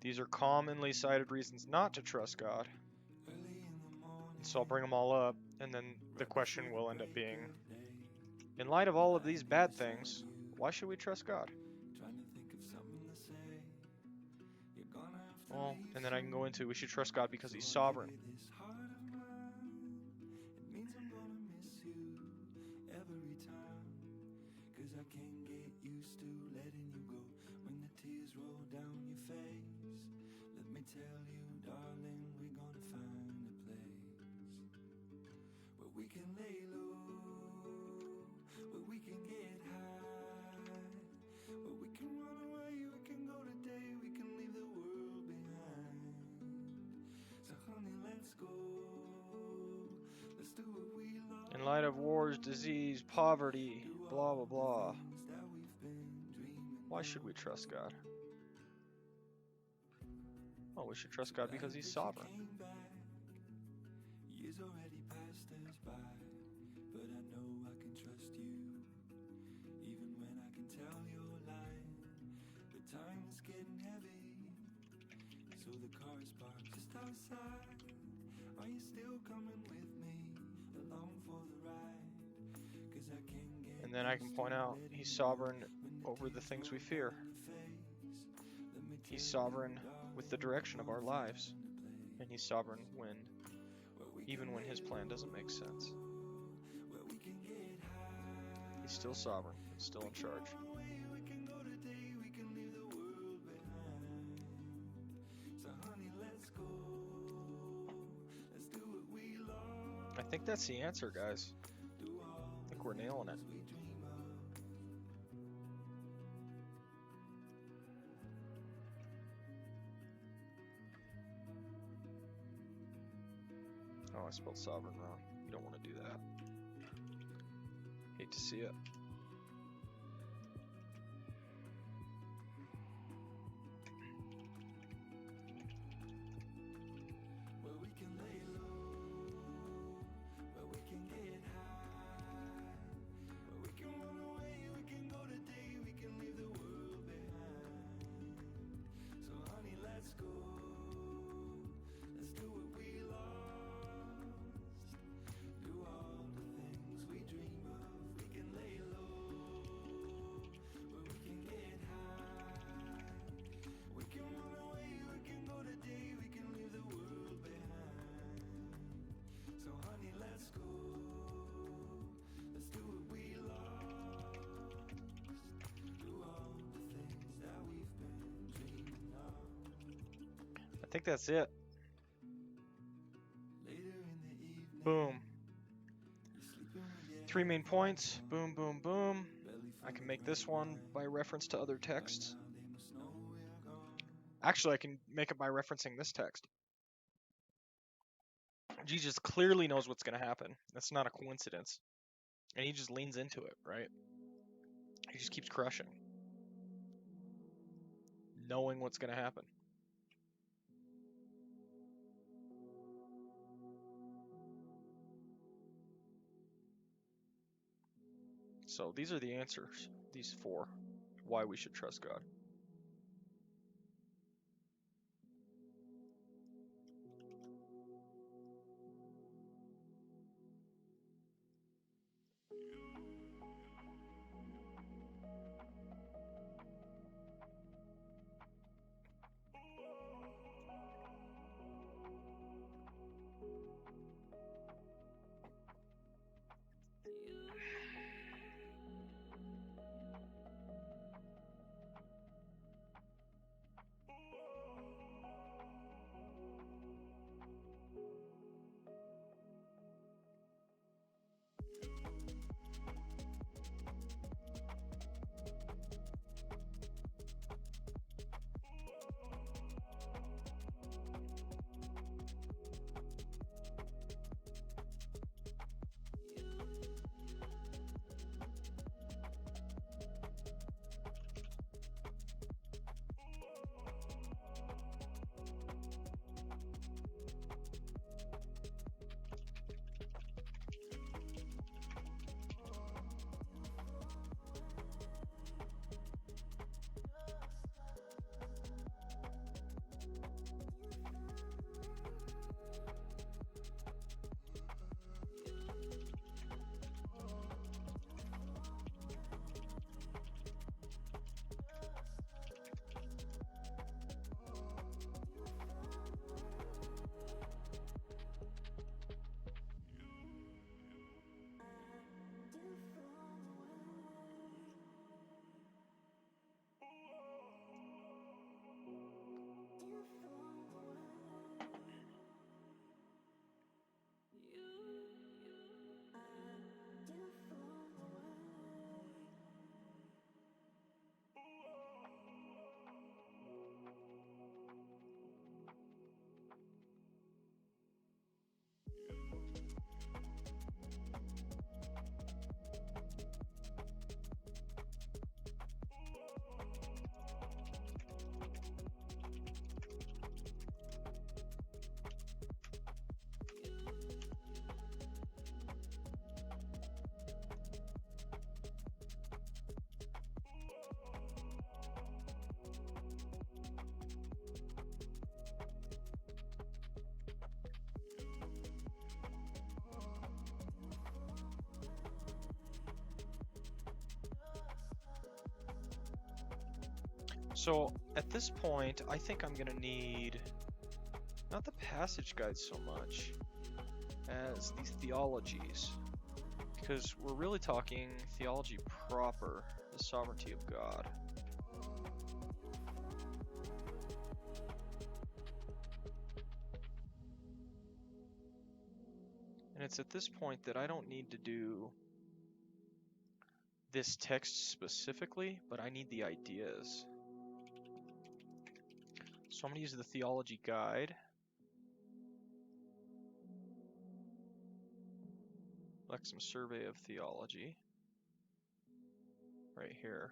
These are commonly cited reasons not to trust God. And so I'll bring them all up, and then the question will end up being, in light of all of these bad things, why should we trust God? Well, and then I can go into, we should trust God because He's sovereign. In light of wars, disease, poverty, blah, blah, blah. Why should we trust God? Well, we should trust God because He's sovereign. And then I can point out He's sovereign over the things we fear. He's sovereign with the direction of our lives. And He's sovereign even when His plan doesn't make sense. He's still sovereign, He's still in charge. I think that's the answer, guys. I think we're nailing it. Oh, I spelled sovereign wrong. You don't want to do that. Hate to see it. I think that's it. Boom. 3 main points. Boom, boom, boom. I can make this one by reference to other texts. Actually, I can make it by referencing this text. Jesus clearly knows what's going to happen. That's not a coincidence. And He just leans into it, right? He just keeps crushing, knowing what's going to happen. So these are the answers, these 4. why we should trust God. So at this point, I think I'm gonna need not the passage guide so much as these theologies, because we're really talking theology proper, the sovereignty of God. And it's at this point that I don't need to do this text specifically, but I need the ideas. So I'm going to use the theology guide. Lexham Survey of Theology. Right here.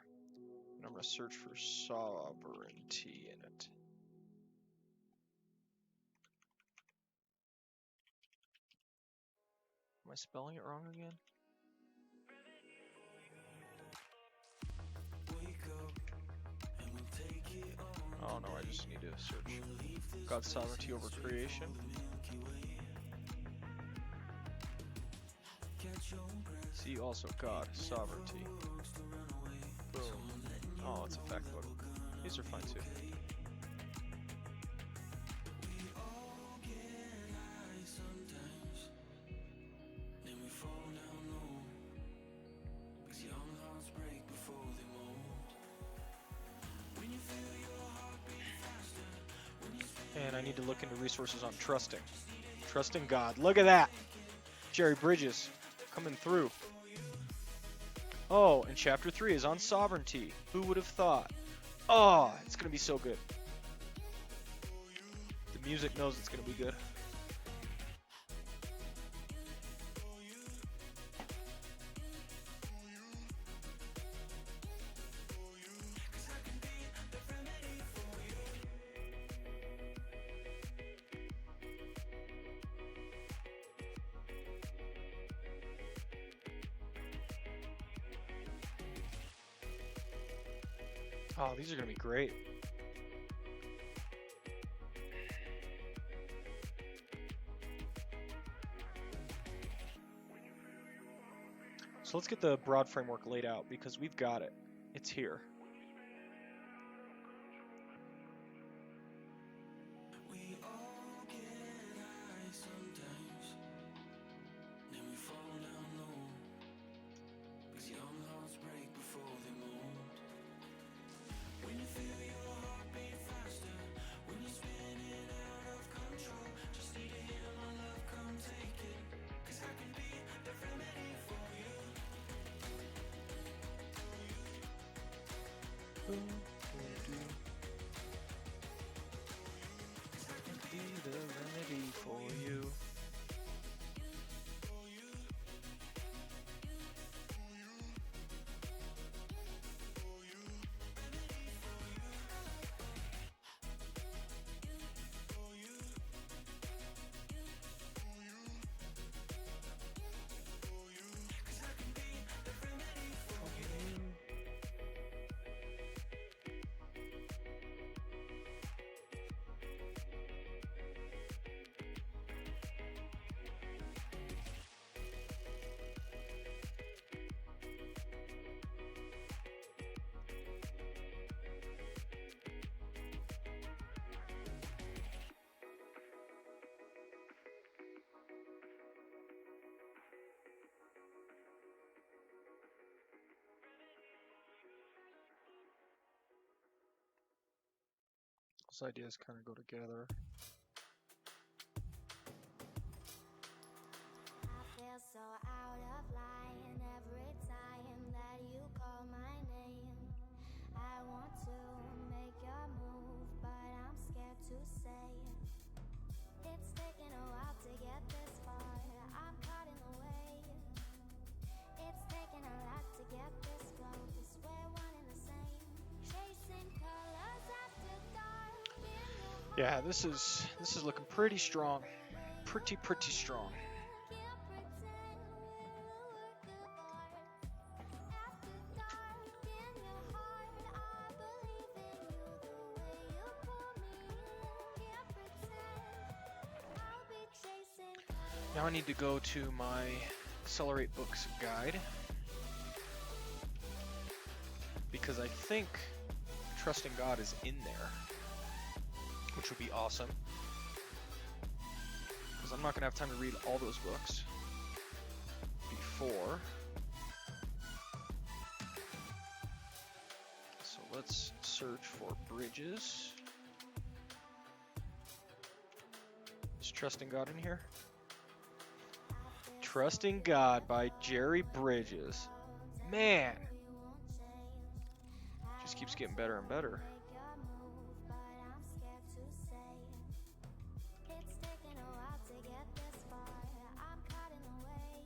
And I'm going to search for sovereignty in it. Am I spelling it wrong again? Oh no, I just need to search God's sovereignty over creation. See also God, sovereignty. Boom. Oh, it's a fact book. These are fine too. And I need to look into resources on trusting. Trusting God. Look at that! Jerry Bridges coming through. Oh, and chapter 3 is on sovereignty. Who would have thought? Oh, it's going to be so good. The music knows it's going to be good. Oh, these are going to be great. So let's get the broad framework laid out because we've got it. It's here. Be the remedy for you. Those ideas kind of go together. I feel so out of line every time that you call my name. I want to make your move, but I'm scared to say it. It's taken a while to get this far. I'm caught in the way. It's taken a lot to get this close. We're one and the same. Chasing colors after dark in your heart. Yeah, this is looking pretty strong. Pretty strong. Can't pretend we'll work apart. After dark in your heart, I believe in you the way you pull me in. Can't pretend I'll be chasing colors. Now I need to go to my Accelerate Books guide because I think Trusting God is in there, which would be awesome. Because I'm not going to have time to read all those books before. So let's search for Bridges. Is Trusting God in here? Trusting God by Jerry Bridges. Man! Just keeps getting better and better. Make your move, but I'm scared to say it. It's taken a while to get this far. I'm caught in the way.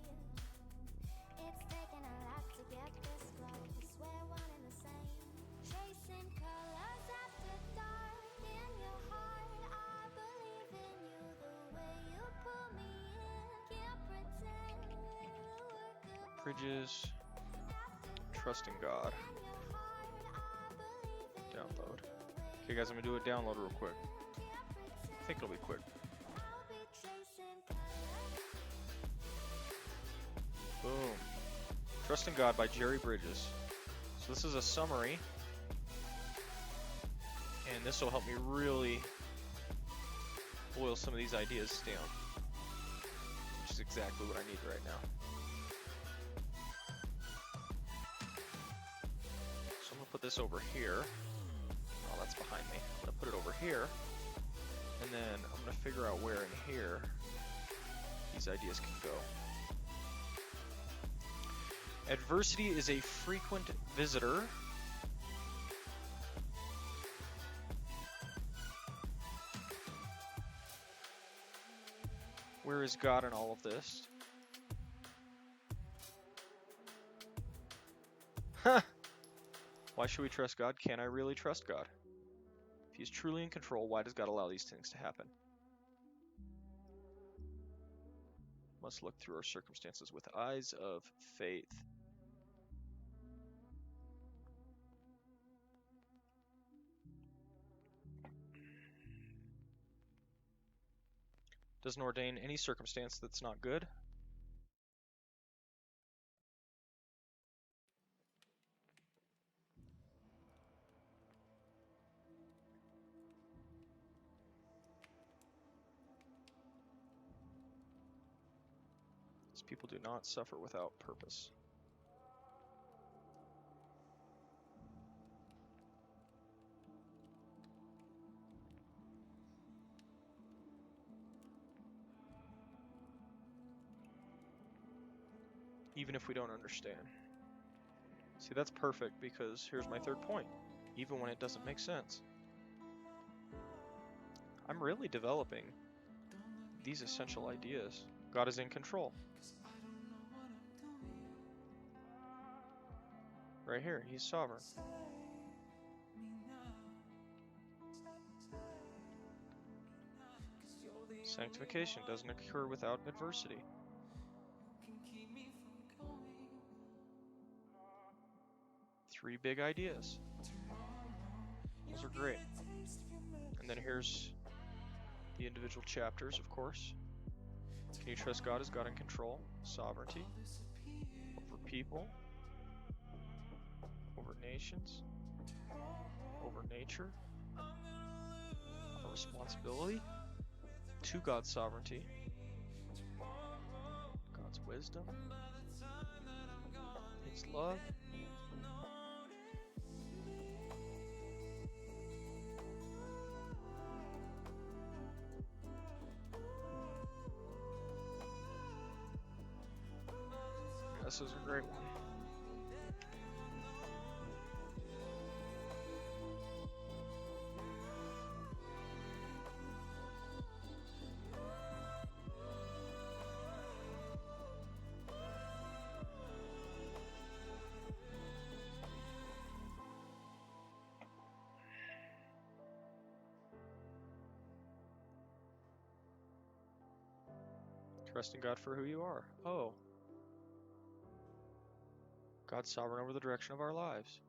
It's taken a lot to get this close. We're one and the same. Chasing colors after dark in your heart. I believe in you the way you pull me in. Can't pretend we'll work apart. Bridges, Trusting God. Download. Okay guys, I'm gonna do a download real quick. I think it'll be quick. Boom. Trusting God by Jerry Bridges. So this is a summary. And this will help me really boil some of these ideas down. Which is exactly what I need right now. So I'm gonna put this over here. Oh, that's behind me. I'm gonna put it over here. And then I'm gonna figure out where in here these ideas can go. Adversity is a frequent visitor. Where is God in all of this? Huh! Why should we trust God? Can I really trust God? If He's truly in control, why does God allow these things to happen? Must look through our circumstances with eyes of faith. doesn't ordain any circumstance that's not good. These people do not suffer without purpose. Even if we don't understand. See, that's perfect, because here's my third point. Even when it doesn't make sense. I'm really developing these essential ideas. God is in control. Right here, he's sovereign. Sanctification doesn't occur without adversity. Three big ideas. Those are great. And then here's the individual chapters, of course. Can you trust God? Is God in control? Sovereignty. Over people. Over nations. Over nature. A responsibility to God's sovereignty. God's wisdom. His love. This is a great one. Trusting God for who you are. Oh. God's sovereign over the direction of our lives.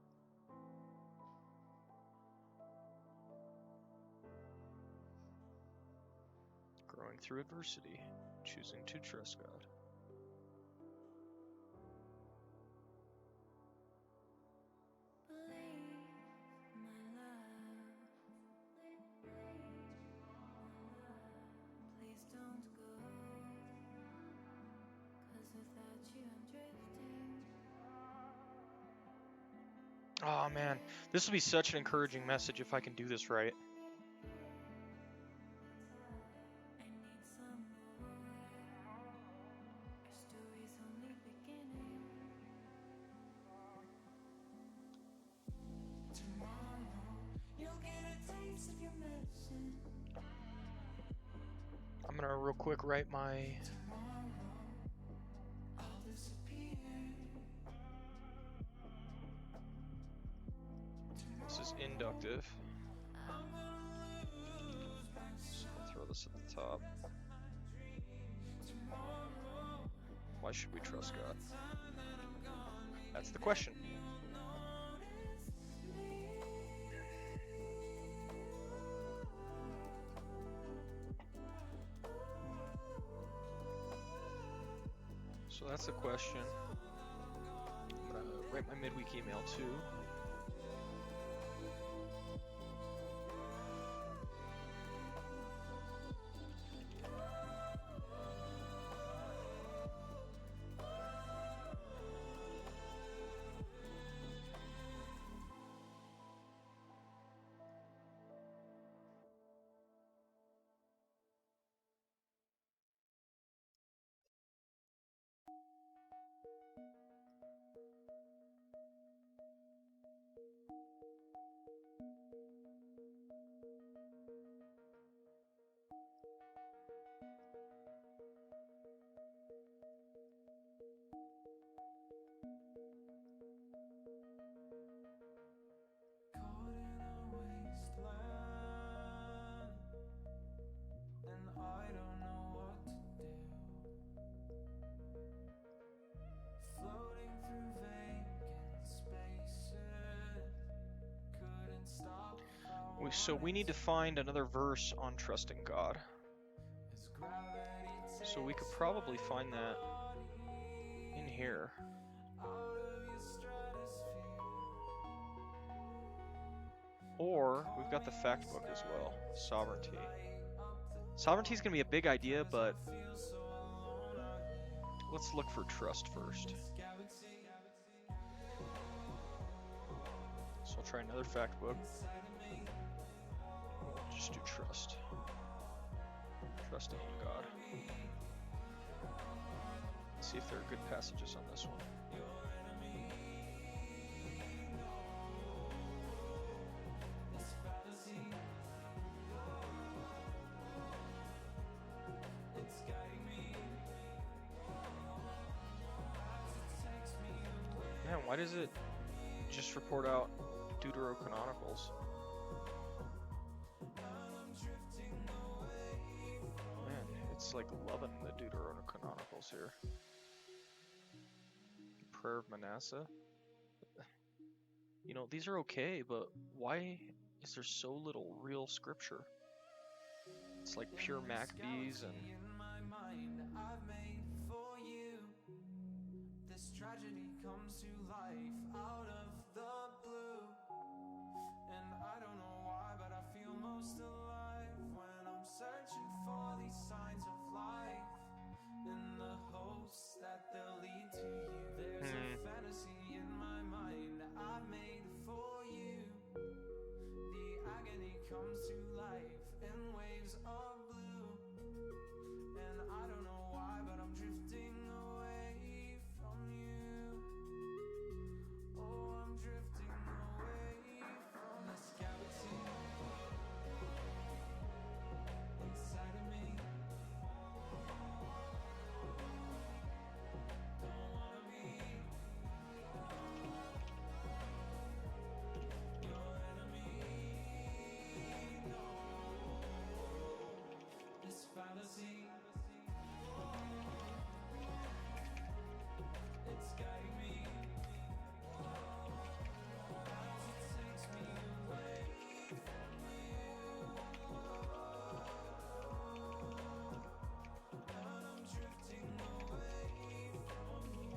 Growing through adversity. Choosing to trust God. Oh man, this will be such an encouraging message if I can do this right. I'm gonna real quick write my this is inductive. So I'll throw this at the top. Why should we trust God? That's the question. So that's the question. I'm gonna write my midweek email too. So we need to find another verse on trusting God. So we could probably find that in here. Or we've got the fact book as well. Sovereignty. Sovereignty is going to be a big idea, but let's look for trust first. So I'll try another fact book. We'll just do trust. Trusting in God. Let's see if there are good passages on this one. Man, why does it just report out Deuterocanonicals? Man, it's like loving the Deuterocanonicals here. Prayer of Manasseh. You know, these are okay, but why is there so little real scripture? It's like pure Maccabees and... This tragedy comes to life out of the blue. And I don't know why, but I feel most alive when I'm searching for these signs of life, in the hopes that they'll lead to you. There's a fantasy in my mind I've made for you. The agony comes to life in waves of blue. And I don't know why, but I'm drifting away from you. Oh, I'm drifting away from this galaxy inside of me. Don't wanna be your enemy. No, this fallacy, it's guiding me as it takes me away from you. And I'm drifting away from you.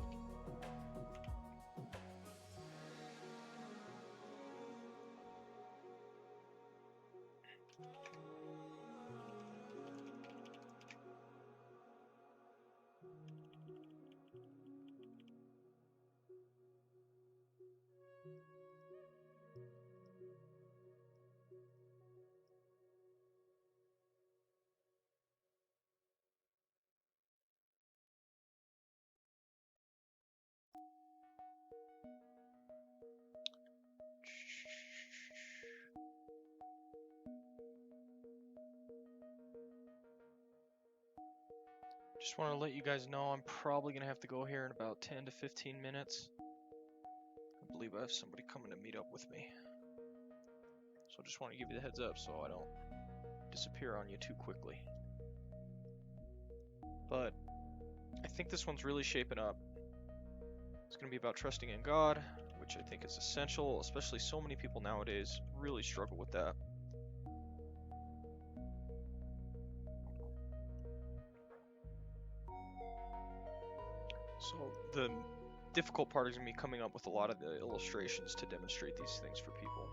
Just want to let you guys know I'm probably going to have to go here in about 10 to 15 minutes. I believe I have somebody coming to meet up with me. So I just want to give you the heads up so I don't disappear on you too quickly. But I think this one's really shaping up. It's going to be about trusting in God, which I think is essential, especially so many people nowadays really struggle with that. So the difficult part is going to be coming up with a lot of the illustrations to demonstrate these things for people.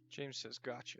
James says, gotcha.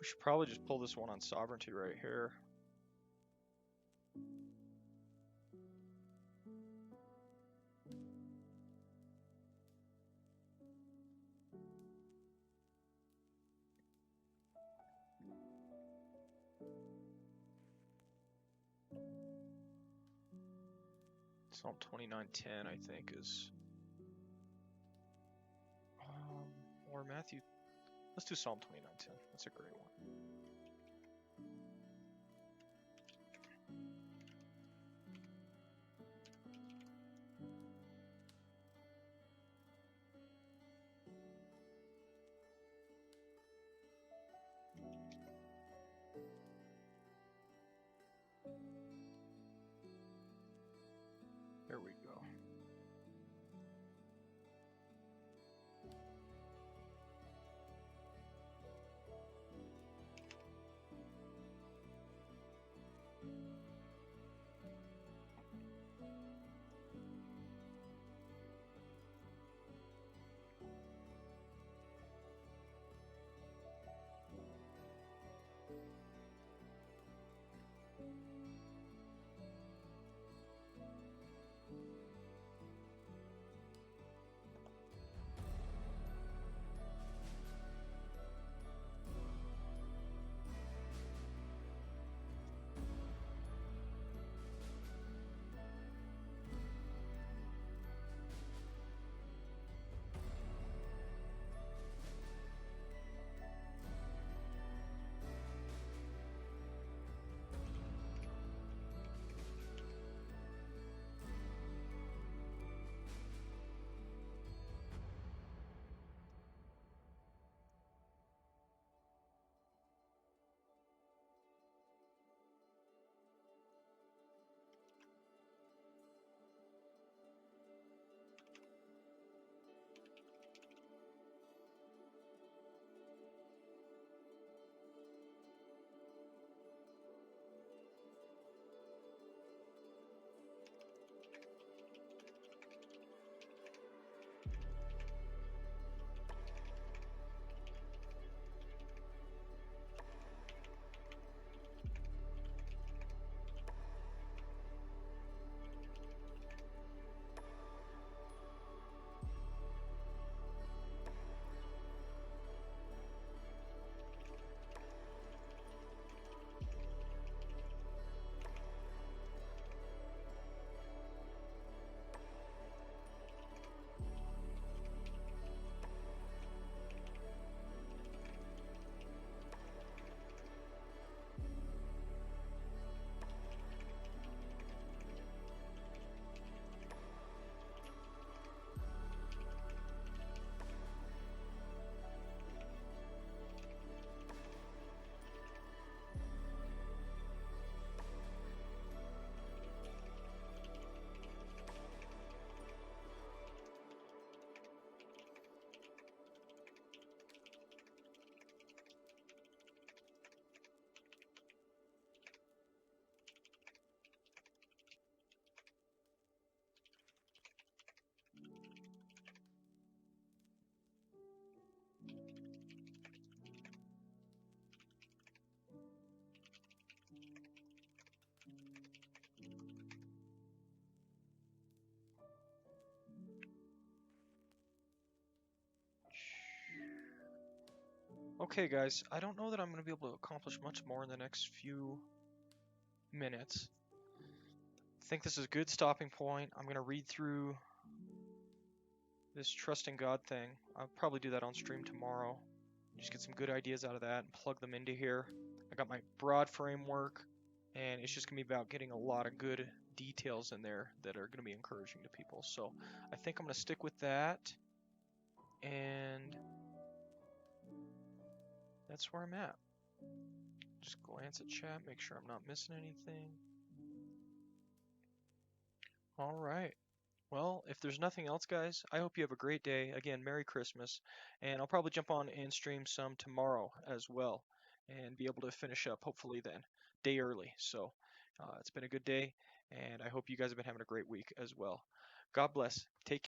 We should probably just pull this one on sovereignty right here. Psalm 29:10, I think, is. Or Matthew. Let's do Psalm 29:10. That's a great one. There we go. Okay, guys, I don't know that I'm going to be able to accomplish much more in the next few minutes. I think this is a good stopping point. I'm going to read through this trusting God thing. I'll probably do that on stream tomorrow. Just get some good ideas out of that and plug them into here. I got my broad framework, and it's just going to be about getting a lot of good details in there that are going to be encouraging to people. So I think I'm going to stick with that, and that's where I'm at. Just glance at chat, make sure I'm not missing anything. All right. Well, if there's nothing else, guys, I hope you have a great day. Again, Merry Christmas. And I'll probably jump on and stream some tomorrow as well and be able to finish up, hopefully, then, day early. So it's been a good day, and I hope you guys have been having a great week as well. God bless. Take care.